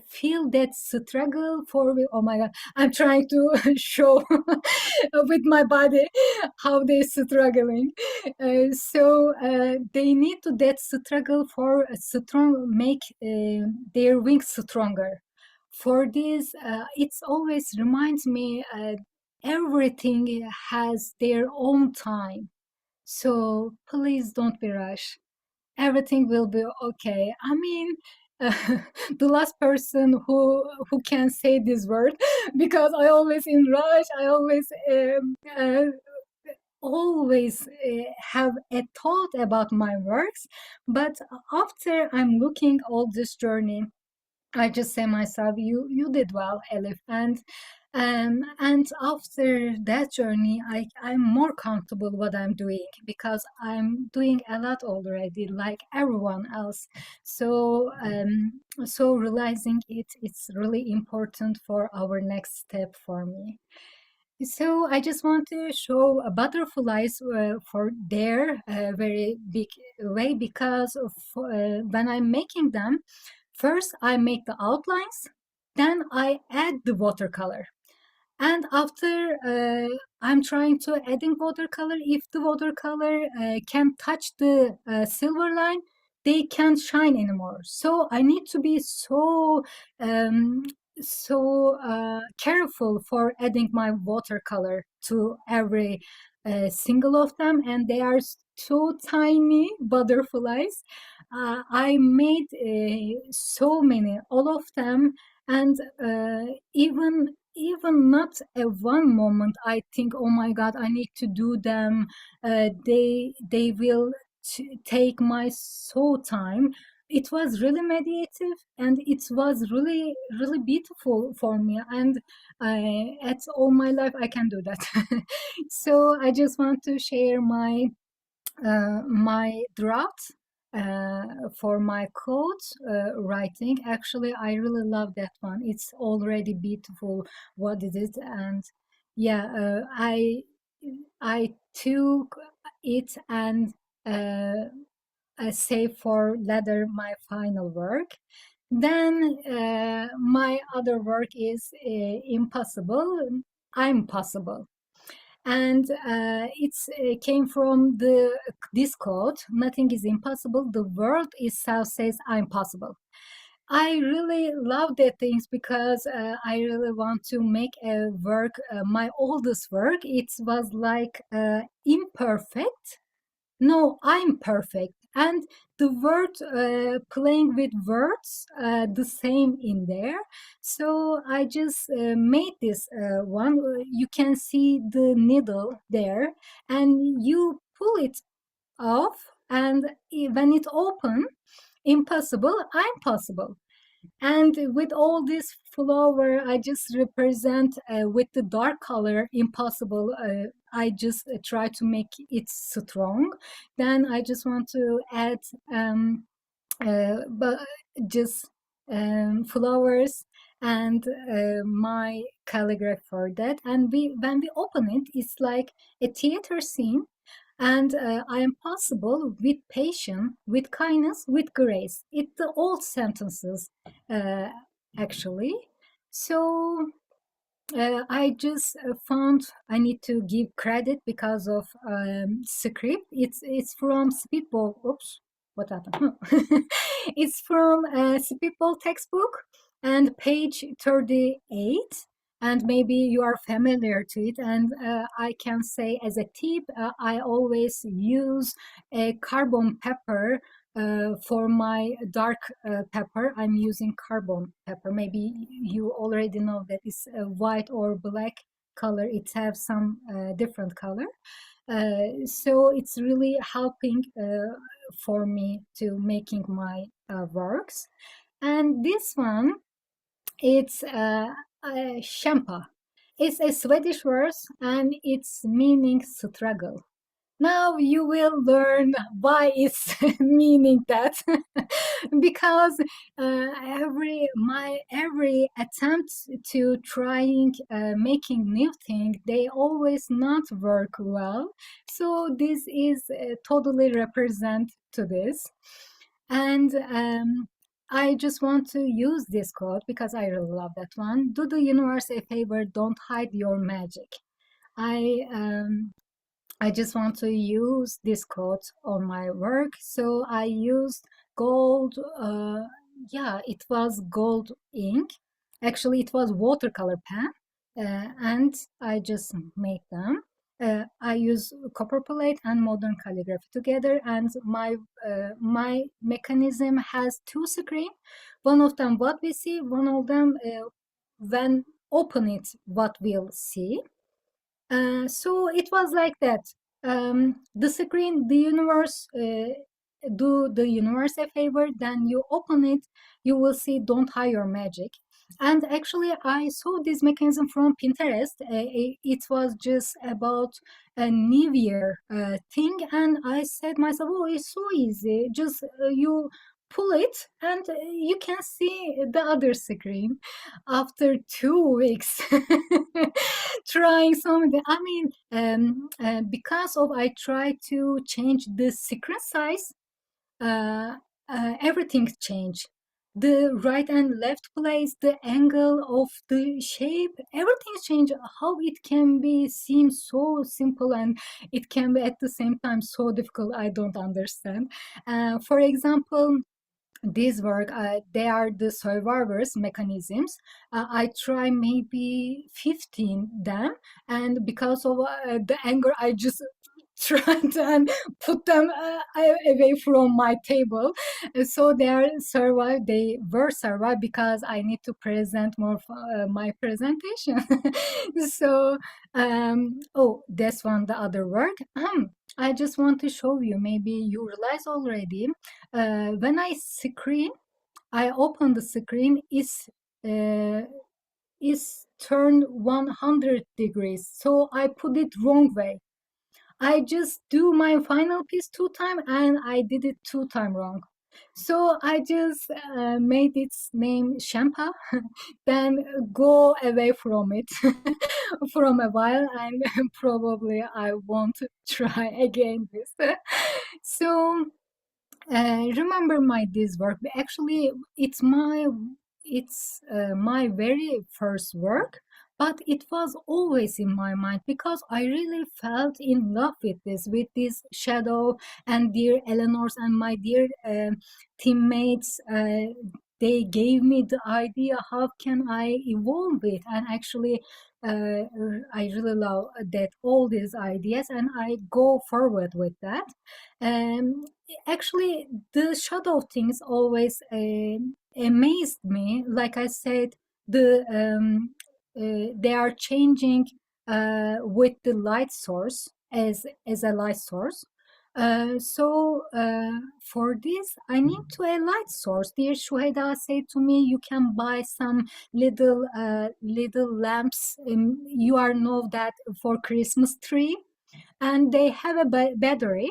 feel that struggle for oh my god, I'm trying to show with my body how they're struggling. They need to that struggle for a strong make their wings stronger. For this it's always reminds me everything has their own time, so please don't be rush, everything will be okay. I mean, the last person who can say this word because I always in rush. I always have a thought about my works, but after I'm looking all this journey, I just say myself, you did well, Elif, and after that journey, I'm more comfortable what I'm doing because I'm doing a lot already, like everyone else. So realizing it's really important for our next step for me. So I just want to show butterflies for their very big way because when I'm making them, first I make the outlines, then I add the watercolor. And after I'm trying to adding watercolor, if the watercolor can touch the silver line, they can't shine anymore. So I need to be um, so careful for adding my watercolor to every single of them, and they are so tiny butterflies. I made so many, all of them, and even not at one moment I think, oh my god, I need to do them, they will take my so time. It was really meditative, and it was really really beautiful for me, and at all my life I can do that. So I just want to share my draft for my code writing. Actually, I really love that one. It's already beautiful what it is, and yeah, I took it and I save for later my final work. Then my other work is impossible. I'm possible, and it's came from the this quote: nothing is impossible, the world itself says I'm possible. I really love that things because I really want to make a work, my oldest work, it was like imperfect, no, I'm perfect. And the word playing with words, the same in there. So I just made this one. You can see the needle there, and you pull it off, and when it open, impossible, I'm possible. And with all this flower, I just represent with the dark color, impossible. I just try to make it strong. Then I just want to add but just flowers and my calligraphy for that. And when we open it, it's like a theater scene, and I am possible with patience, with kindness, with grace. It's the old sentences, uh, actually. So I just found I need to give credit because of script. It's from Speedball. Oops, what happened? It's from Speedball textbook and page 38. And maybe you are familiar to it. And I can say as a tip, I always use a carbon paper For my dark pepper, I'm using carbon pepper. Maybe you already know that it's white or black color. It has some different color. So it's really helping for me to making my works. And this one, it's Champa. It's a Swedish word and its meaning struggle. Now you will learn why it's meaning that because every attempt to trying making new thing, they always not work well. So this is totally represent to this. And I just want to use this quote because I really love that one. Do the universe a favor, don't hide your magic. I um, I just want to use this quote on my work. So I used gold, yeah, it was gold ink. Actually, it was watercolor pen, and I just make them. I use copper plate and modern calligraphy together, and my mechanism has two screens. One of them what we see, one of them when open it, what we'll see. So it was like that. The screen, the universe, do the universe a favor, then you open it, you will see don't hide your magic. And actually, I saw this mechanism from Pinterest. It was just about a New Year thing, and I said myself, "Oh, it's so easy. Just you pull it, and you can see the other screen." After 2 weeks, trying something. I mean, because of I try to change the screen size, uh, everything changed. The right and left place, the angle of the shape, everything changed. How it can be seem so simple and it can be at the same time so difficult, I don't understand. For example, this work, they are the survivors mechanisms. I try maybe 15 them, and because of the anger, I just tried and put them away from my table. So they are survived. They were survived because I need to present more my presentation. So, oh, that's one the other work. I just want to show you. Maybe you realize already. When I open the screen, uh, is turned 100 degrees. So I put it wrong way. I just do my final piece 2 times and I did it 2 times wrong. So I just made its name Champa, then go away from it from a while, and probably I won't try again this. So remember my this work. Actually, it's my very first work, but it was always in my mind because I really felt in love with this shadow, and dear Eleanor's and my dear teammates. They gave me the idea how can I evolve it, and actually I really love that all these ideas, and I go forward with that. um, Actually, the shadow things always amazed me. Like I said, they are changing with the light source as a light source. For this, I need to a light source. Dear Shuheda said to me, "You can buy some little lamps. You are know that for Christmas tree, and they have a battery,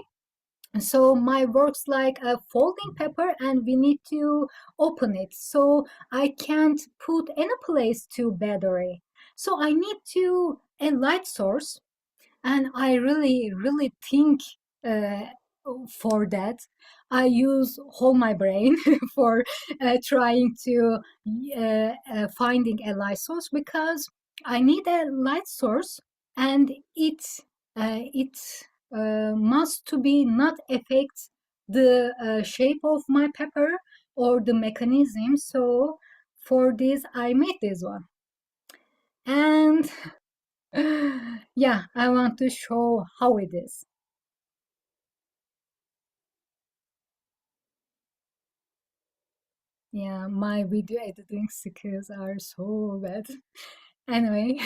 so my works like a folding paper and we need to open it, so I can't put any place to battery, so I need to a light source, and I really think uh, for that I use whole my brain for trying to finding a light source, because I need a light source, and it must to be not affect the shape of my paper or the mechanism. So for this I made this one, and yeah, I want to show how it is. Yeah, my video editing skills are so bad. Anyway,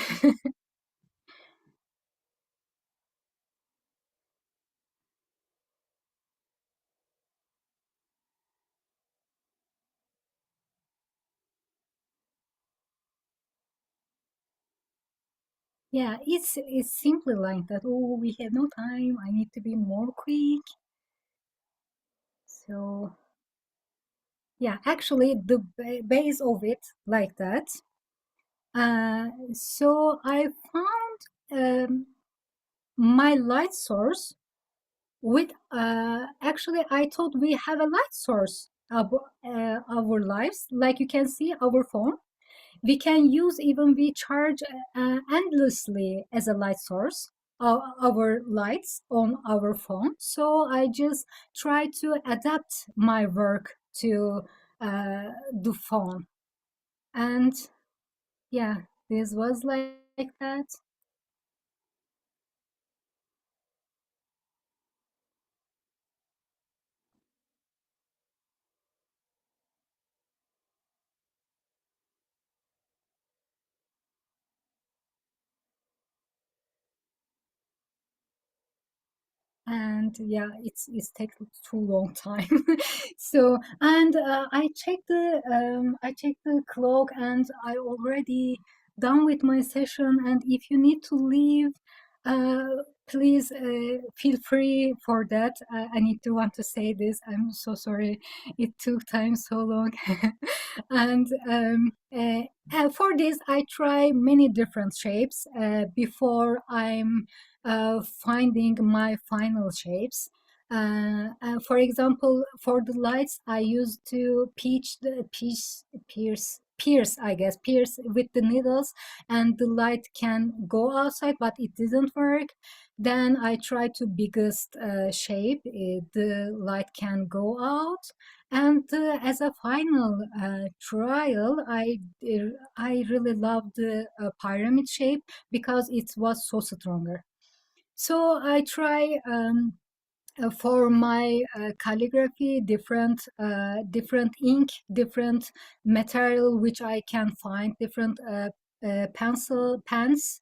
yeah, it's simply like that. Oh, we have no time. I need to be more quick. So yeah, actually, the base of it like that. So I found my light source with actually I thought we have a light source of our lives. Like you can see our phone, we can use even we charge endlessly as a light source our lights on our phone. So I just try to adapt my work to the phone, and yeah, this was like that. And yeah, it's taken too long time. So and I checked the clock, and I already done with my session. And if you need to leave, please feel free for that. I need to want to say this. I'm so sorry it took time so long. And for this I try many different shapes before I'm finding my final shapes. For example, for the lights, I used to pierce, I guess, pierce with the needles, and the light can go outside, but it didn't work. Then I tried to biggest shape, the light can go out. And as a final trial, I really loved the pyramid shape because it was so stronger. So I try for my calligraphy different ink, different material which I can find, different pencil pens.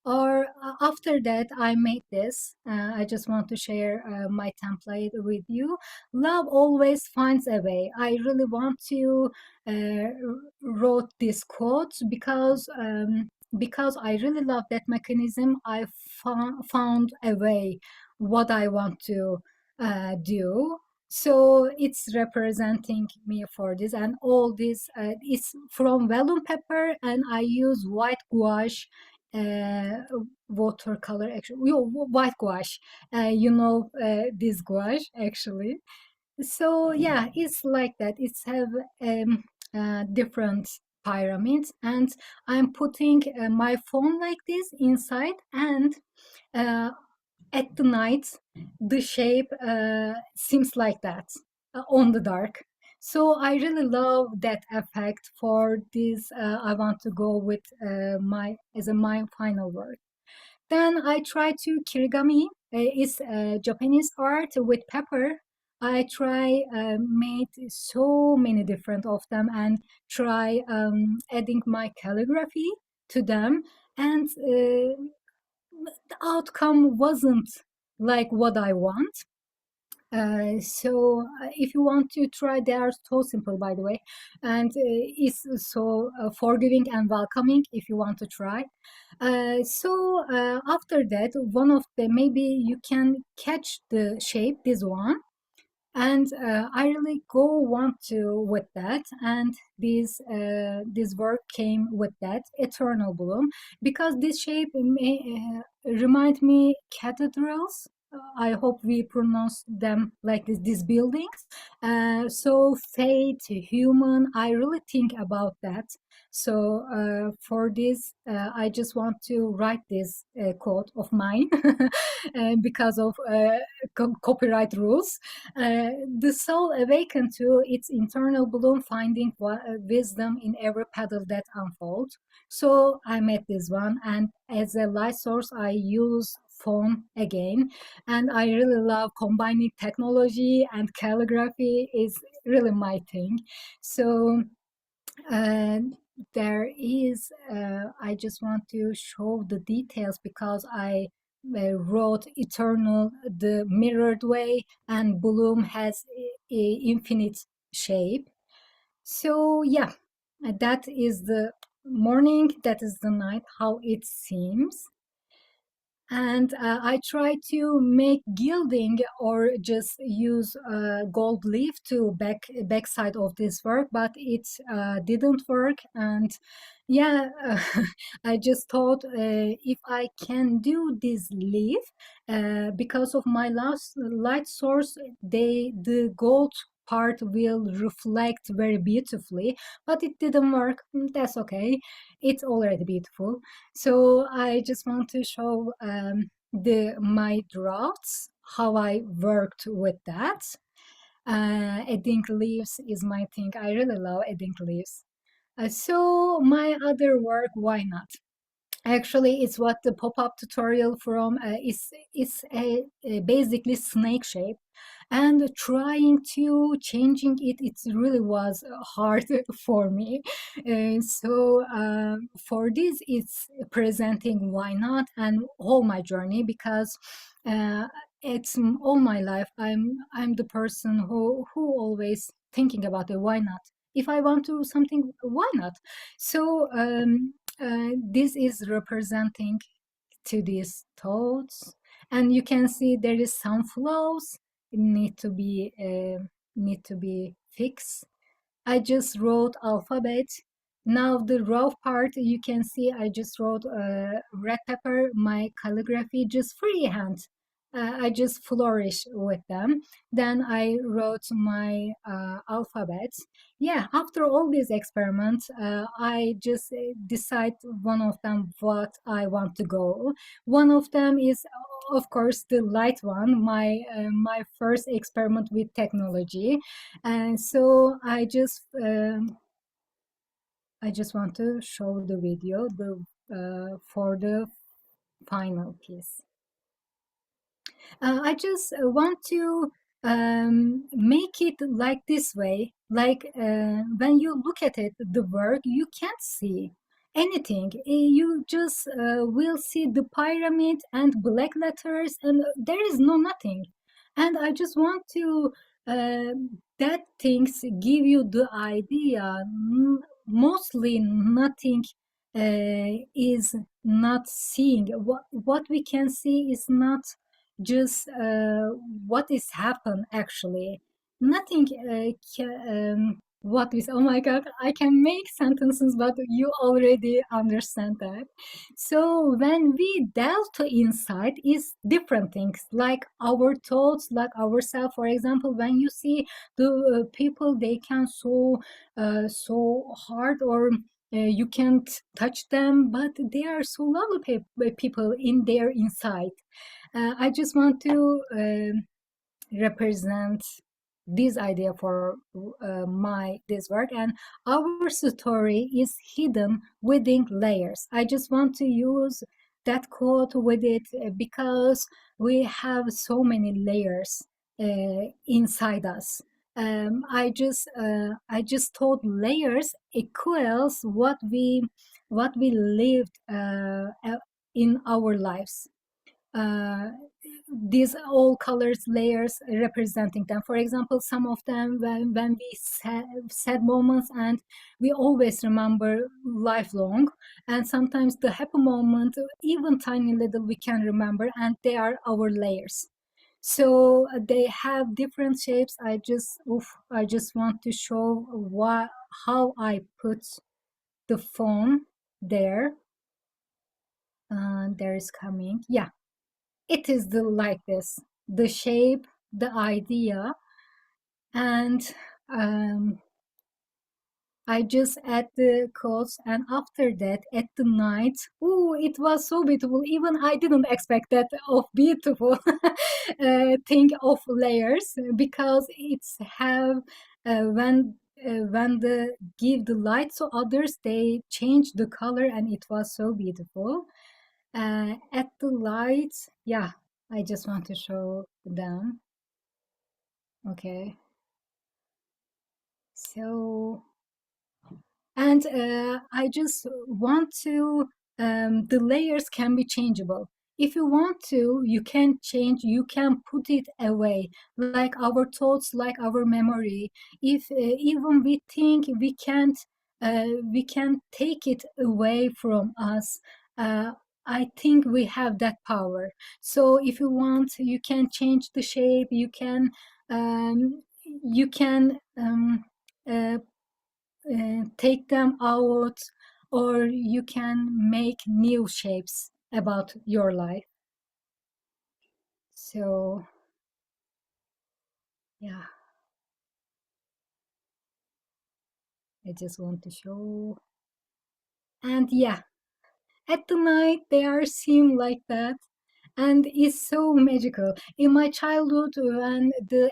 Or after that, I made this. I just want to share my template with you. Love always finds a way. I really want to wrote this quote because I really love that mechanism. I found a way what I want to do. So it's representing me for this, and all this is from vellum paper, and I use white gouache, uh, watercolor, actually, white gouache. This gouache actually. So yeah, it's like that. It's have different pyramids, and I'm putting my phone like this inside, and uh, at the night the shape seems like that on the dark. So I really love that effect for this. I want to go with my as a my final work. Then I try to kirigami. It's Japanese art with paper. I try made so many different of them, and try adding my calligraphy to them. And the outcome wasn't like what I want. If you want to try, they are so simple, by the way, and it's so forgiving and welcoming if you want to try. After that, one of the maybe you can catch the shape, this one, and I really go want to with that, and this work came with that eternal bloom, because this shape may remind me cathedrals. I hope we pronounce them like this, these buildings. So fate, human, I really think about that. So for this, I just want to write this quote of mine because of copyright rules. The soul awakened to its internal bloom, finding wisdom in every petal that unfolds. So I made this one, and as a light source, I use phone again. And I really love combining technology and calligraphy. Is really my thing. So uh, there is, I just want to show the details because I wrote Eternal the mirrored way, and Bloom has a infinite shape. So yeah, that is the morning, that is the night, how it seems. And I try to make gilding or just use gold leaf to backside of this work, but it didn't work. And yeah, I just thought if I can do this leaf, because of my last light source, the gold part will reflect very beautifully, but it didn't work. That's okay. It's already beautiful. So I just want to show the my drafts, how I worked with that. Adding leaves is my thing. I really love adding leaves. So my other work, why not? Actually, it's what the pop-up tutorial from is a basically snake shape, and trying to changing it, it really was hard for me. For this, it's presenting why not and all my journey, because uh, it's all my life. I'm the person who always thinking about it. Why not? If I want to something, why not? So this is representing to these thoughts, and you can see there is some flows need to be fixed. I just wrote alphabet. Now the raw part, you can see I just wrote red pepper, my calligraphy, just freehand. I just flourish with them. Then I wrote my alphabet. Yeah, after all these experiments, I just decide one of them what I want to go. One of them is, of course, the light one, my first experiment with technology. And so I just want to show the video for the final piece. I just want to make it like this way. Like when you look at it, the work, you can't see anything. You just will see the pyramid and black letters, and there is no nothing. And I just want to uh, that things give you the idea. Mostly nothing is not seeing. What we can see is not just what is happened actually. Nothing what is, oh my god, I can make sentences, but you already understand that. So when we delve to inside is different things, like our thoughts, like ourselves. For example, when you see the people, they can so hard, or you can't touch them, but they are so lovely people in their inside. I just want to represent this idea for my this work, and our story is hidden within layers. I just want to use that quote with it because we have so many layers inside us. I just thought layers equals what we lived in our lives. uh, these all colors layers representing them. For example, some of them when we sad moments, and we always remember lifelong, and sometimes the happy moment, even tiny little, we can remember, and they are our layers. So they have different shapes. I just want to show what how I put the phone there. There is coming, yeah, it is the like this, the shape, the idea. And um, I just add the quotes, and after that at the night, oh, it was so beautiful. Even I didn't expect that of beautiful thing of layers, because it's have when the give the light to others, they change the color, and it was so beautiful. At the lights, yeah, I just want to show them. Okay. So, and I just want to, the layers can be changeable. If you want to, you can change, you can put it away, like our thoughts, like our memory. If even we think we can take it away from us. Uh, I think we have that power. So if you want, you can change the shape. You can take them out, or you can make new shapes about your life. So, yeah, I just want to show. And yeah, at the night, they are seem like that. And it's so magical. In my childhood, when the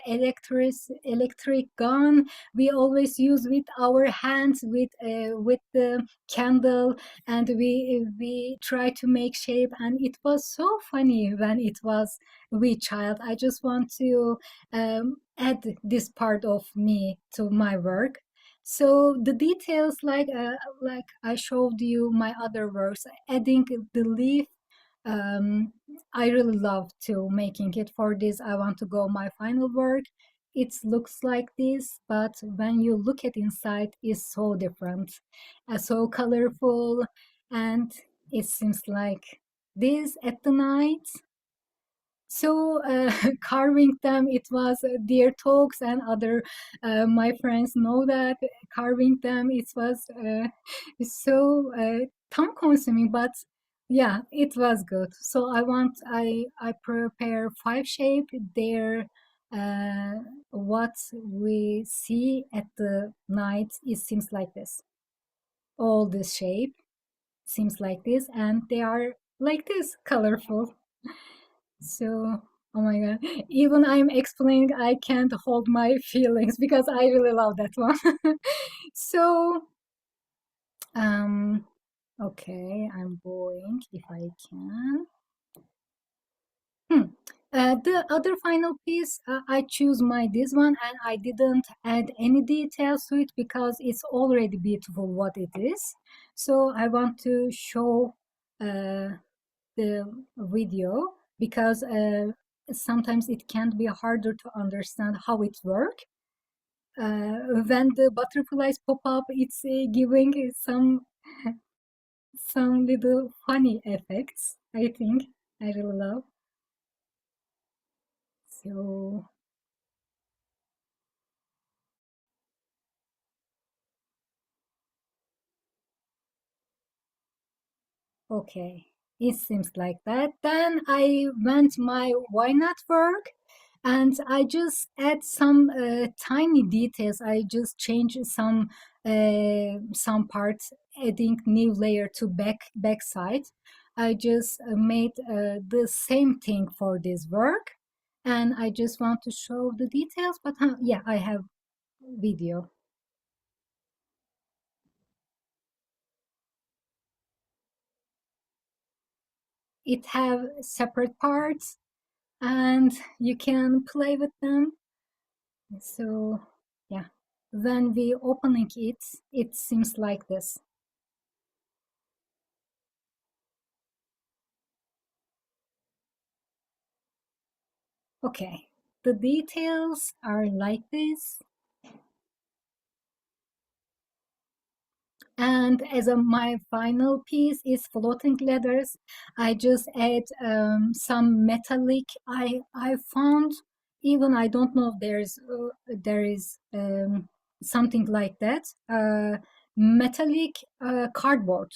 electric gun we always use with our hands with the candle, and we try to make shape, and it was so funny when it was we child. I just want to add this part of me to my work. So the details, like I showed you my other works, adding the leaf, um, I really love to making it. For this I want to go my final work. It looks like this, but when you look at inside, it's so different, so colorful, and it seems like this at the night. So carving them, it was their talks, and other my friends know that carving them, it was so time consuming, but yeah, it was good. So I prepare 5 shape there. uh, what we see at the night, it seems like this. All this shape seems like this, and they are like this colorful. So, oh my God. Even I'm explaining, I can't hold my feelings because I really love that one. So, um, okay, I'm going if I can. Hmm. The other final piece, I choose my this one, and I didn't add any details to it because it's already beautiful what it is. So I want to show the video because sometimes it can be harder to understand how it works. When the butterflies pop up, it's giving some little funny effects. I think I really love. So okay, it seems like that. Then I went my why not work, and I just add some tiny details. I just change some parts, adding new layer to backside. I just made the same thing for this work, and I just want to show the details. But yeah, I have video. It have separate parts, and you can play with them. So yeah, when we opening it, it seems like this. Okay, the details are like this. And as my final piece is floating letters, I just add some metallic. I found, even I don't know if there is something like that, metallic cardboard,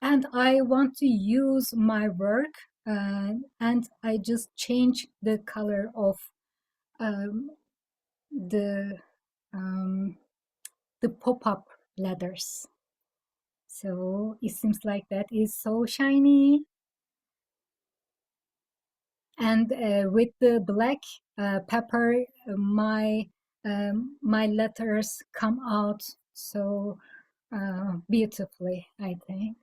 and I want to use my work, and I just change the color of um, the um, the pop-up letters. So it seems like that is so shiny. And with the black pepper, my letters come out so beautifully, I think.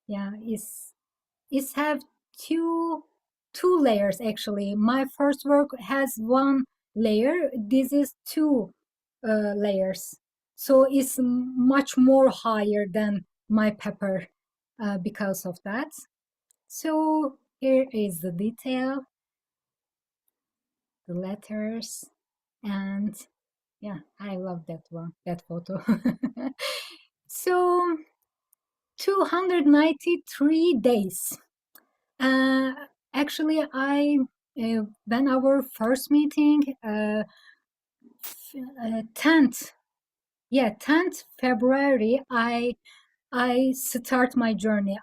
Yeah, it's have two two layers actually. My first work has one layer. This is two layers. So it's much more higher than my pepper because of that. So here is the detail, the letters, and yeah, I love that one, that photo. So 293 days. Uh, Actually, when our first meeting, 10th, yeah, 10th February, I start my journey.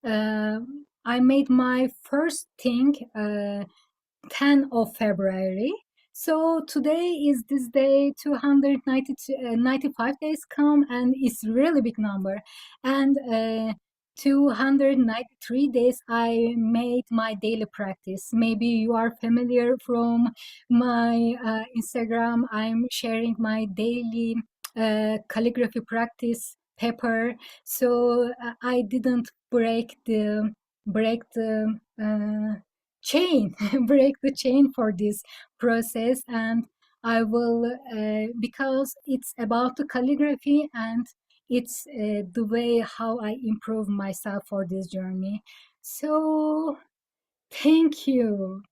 Uh, I made my first thing 10 of February. So today is this day 295 days come, and it's really big number. And 293 days I made my daily practice. Maybe you are familiar from my Instagram. I'm sharing my daily calligraphy practice paper. So I didn't break the chain, break the chain for this process. And I will, because it's about the calligraphy, and it's the way how I improve myself for this journey. So thank you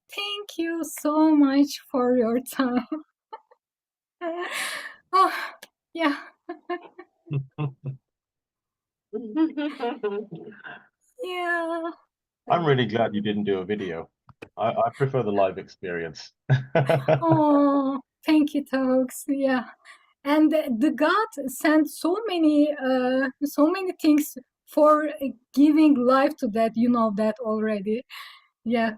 so much for your time. Oh, yeah. Yeah. I'm really glad you didn't do a video. I prefer the live experience. Oh, thank you, Togs. Yeah. And the God sent so many things for giving life to that. You know that already. Yeah.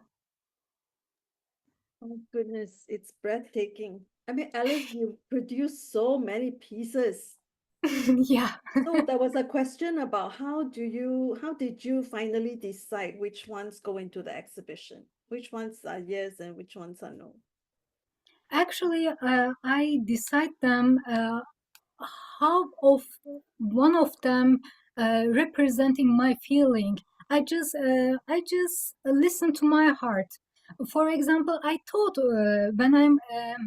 Oh goodness, it's breathtaking. I mean, Elif, you produced so many pieces. Yeah. So there was a question about how did you finally decide which ones go into the exhibition? Which ones are yes and which ones are no? Actually, I decide them half of one of them representing my feeling. I just listen to my heart. For example, I thought when I'm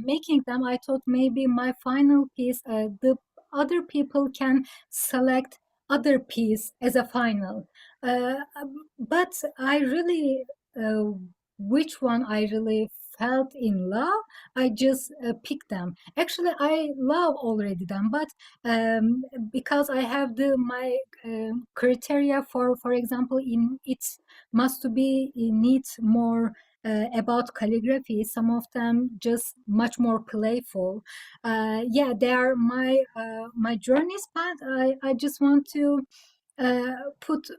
making them, I thought maybe my final piece, the other people can select other piece as a final. But I really, uh, which one I really felt in love, I just picked them. Actually, I love already them, but because I have the my criteria for example, in it must to be it needs more about calligraphy. Some of them just much more playful. Yeah, they are my journeys, but I just want to put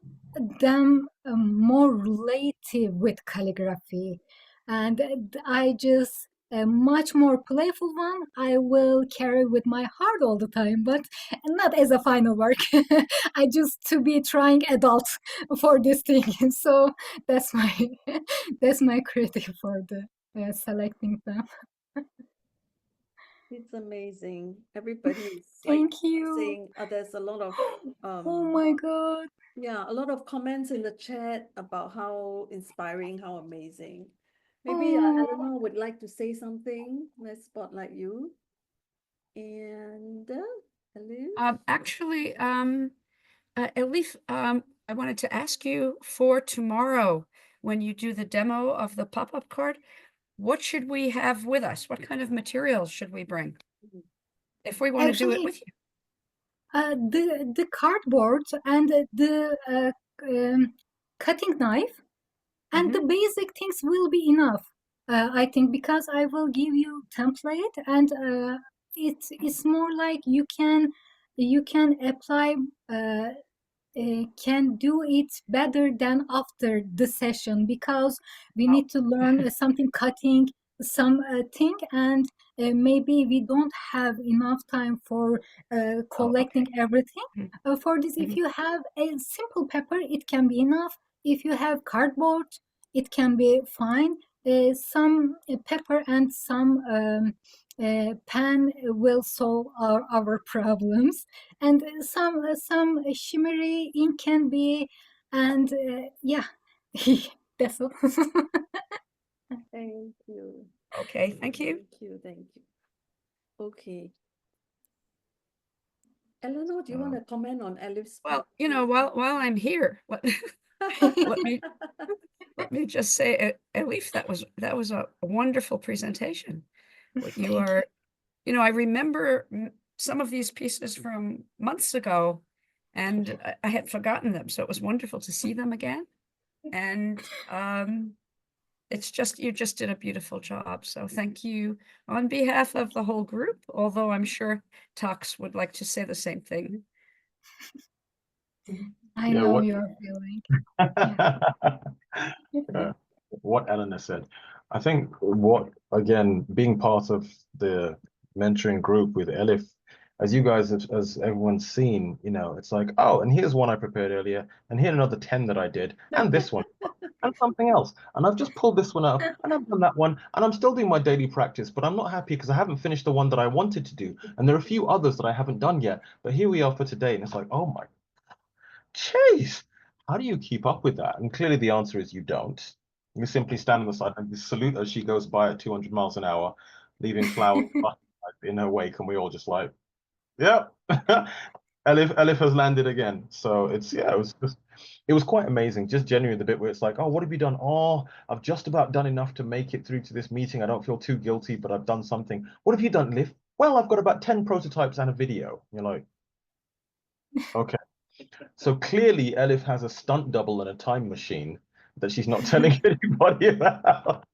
them more relative with calligraphy. And I just a much more playful one I will carry with my heart all the time, but not as a final work. I just to be trying adult for this thing. So that's my that's my critic for the selecting them. It's amazing. Everybody is like Thank you. saying there's a lot of Oh my God. yeah, a lot of comments in the chat about how inspiring, how amazing. Maybe Oh, Eleanor would like to say something. Let's spotlight you. And Elif? Actually, Elif, I wanted to ask you for tomorrow when you do the demo of the pop-up card, what should we have with us? What kind of materials should we bring if we want to do it actually, with you? the cardboard and the cutting knife and the Mhm. basic things will be enough. I think because I will give you template, and it's more like you can apply can do it better than after the session, because we Oh, need to learn something cutting some thing, and maybe we don't have enough time for oh, collecting okay. everything. Mhm, For this, if mhm. you have a simple paper, it can be enough. If you have cardboard, it can be fine. Some pepper and some pen will solve our problems, and some shimmery ink can be, and yeah. That's all. Thank you. Okay, thank you. Thank you. Thank you. Okay. Eleanor, do you want to comment on Elif's? Well, you know, while I'm here, let me just say, Elif, that was a wonderful presentation. What you Thank are, you know, I remember some of these pieces from months ago, and I had forgotten them, so it was wonderful to see them again. And it's just, you just did a beautiful job. So thank you on behalf of the whole group, although I'm sure Tox would like to say the same thing. I Yeah, know what- your feeling. Yeah, what Eleanor said. I think what, again, being part of the mentoring group with Elif, as you guys have, as everyone's seen, you know, it's like, oh, and here's one I prepared earlier, and here another 10 that I did, and this one, and something else. And I've just pulled this one out, and I've done that one, and I'm still doing my daily practice, but I'm not happy because I haven't finished the one that I wanted to do. And there are a few others that I haven't done yet, but here we are for today. And it's like, oh my, jeez, how do you keep up with that? And clearly the answer is you don't. You simply stand on the side and salute as she goes by at 200 miles an hour, leaving flowers in her wake, and we all just like, yeah. Elif has landed again. So it's, yeah, it was quite amazing. Just genuinely the bit where it's like, oh, what have you done? Oh, I've just about done enough to make it through to this meeting. I don't feel too guilty, but I've done something. What have you done, Elif? Well, I've got about 10 prototypes and a video. You're like, okay. So clearly Elif has a stunt double and a time machine that she's not telling anybody about.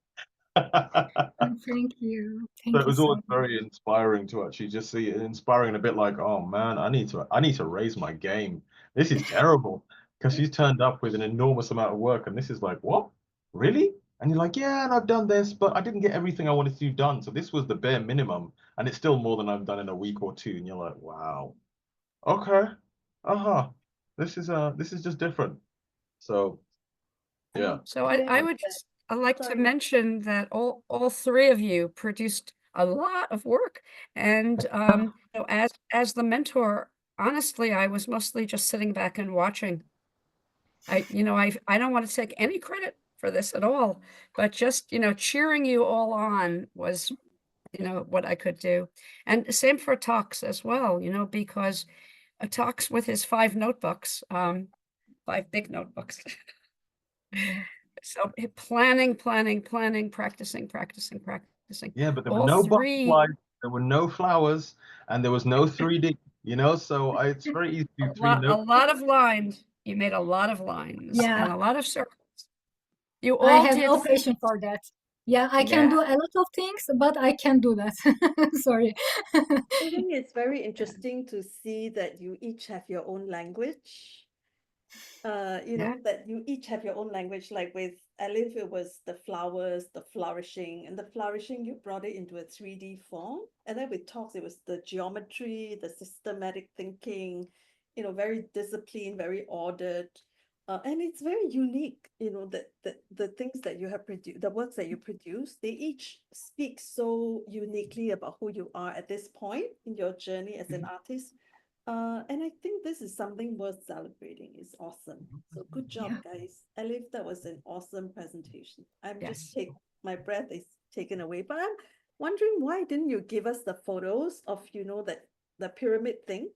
Thank you. So Thank it you was so always much. very inspiring to actually just see it, inspiring and a bit like, oh man, I need to raise my game. This is terrible. Because she's turned up with an enormous amount of work, and this is like, what? Really? And you're like, yeah, and I've done this, but I didn't get everything I wanted to do done. So this was the bare minimum, and it's still more than I've done in a week or two. And you're like, wow, okay, uh-huh. This is just different. So yeah. So I would just, I'd like to mention that all three of you produced a lot of work. And you know, as the mentor, honestly, I was mostly just sitting back and watching. You know, I don't want to take any credit for this at all, but just, you know, cheering you all on was, you know, what I could do. And same for Tox as well, you know, because Tox with his 5 notebooks, 5 big notebooks. Yeah. So planning, practicing. Yeah, but there were All no three, butterflies, there were no flowers, and there was no 3D, you know, so it's very easy to do three a notes. lot of lines. You made a lot of lines and Yeah. a lot of circles. You I all have did. no patience for that. Yeah, I can do a lot of things, but I can't do that. Sorry. I think it's very interesting to see that you each have your own language. You know, that you each have your own language. Like with Elif, it was the flowers, the flourishing, and the flourishing, you brought it into a 3D form. And then with Talks, it was the geometry, the systematic thinking, you know, very disciplined, very ordered. And it's very unique, you know, that the things that you have produced, the works that you produce, they each speak so uniquely about who you are at this point in your journey as an artist. And I think this is something worth celebrating. It's awesome. So good job, Yeah. guys. Elif, that was an awesome presentation. I'm just Yes. my breath is taken away. But I'm wondering, why didn't you give us the photos of, you know, that the pyramid thing,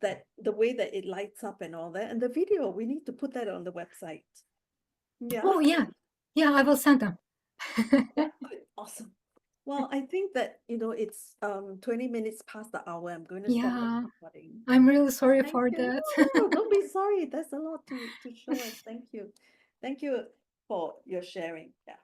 that the way that it lights up and all that, and the video? We need to put that on the website. Yeah. Oh, yeah. Yeah, I will send them. Yeah, good. Awesome. Well, I think that, you know, it's 20 minutes past the hour. I'm going to stop the Yeah, recording. I'm really sorry Thank for you. that. No, don't be sorry. That's a lot to show us. Thank you. Thank you for your sharing. Yeah.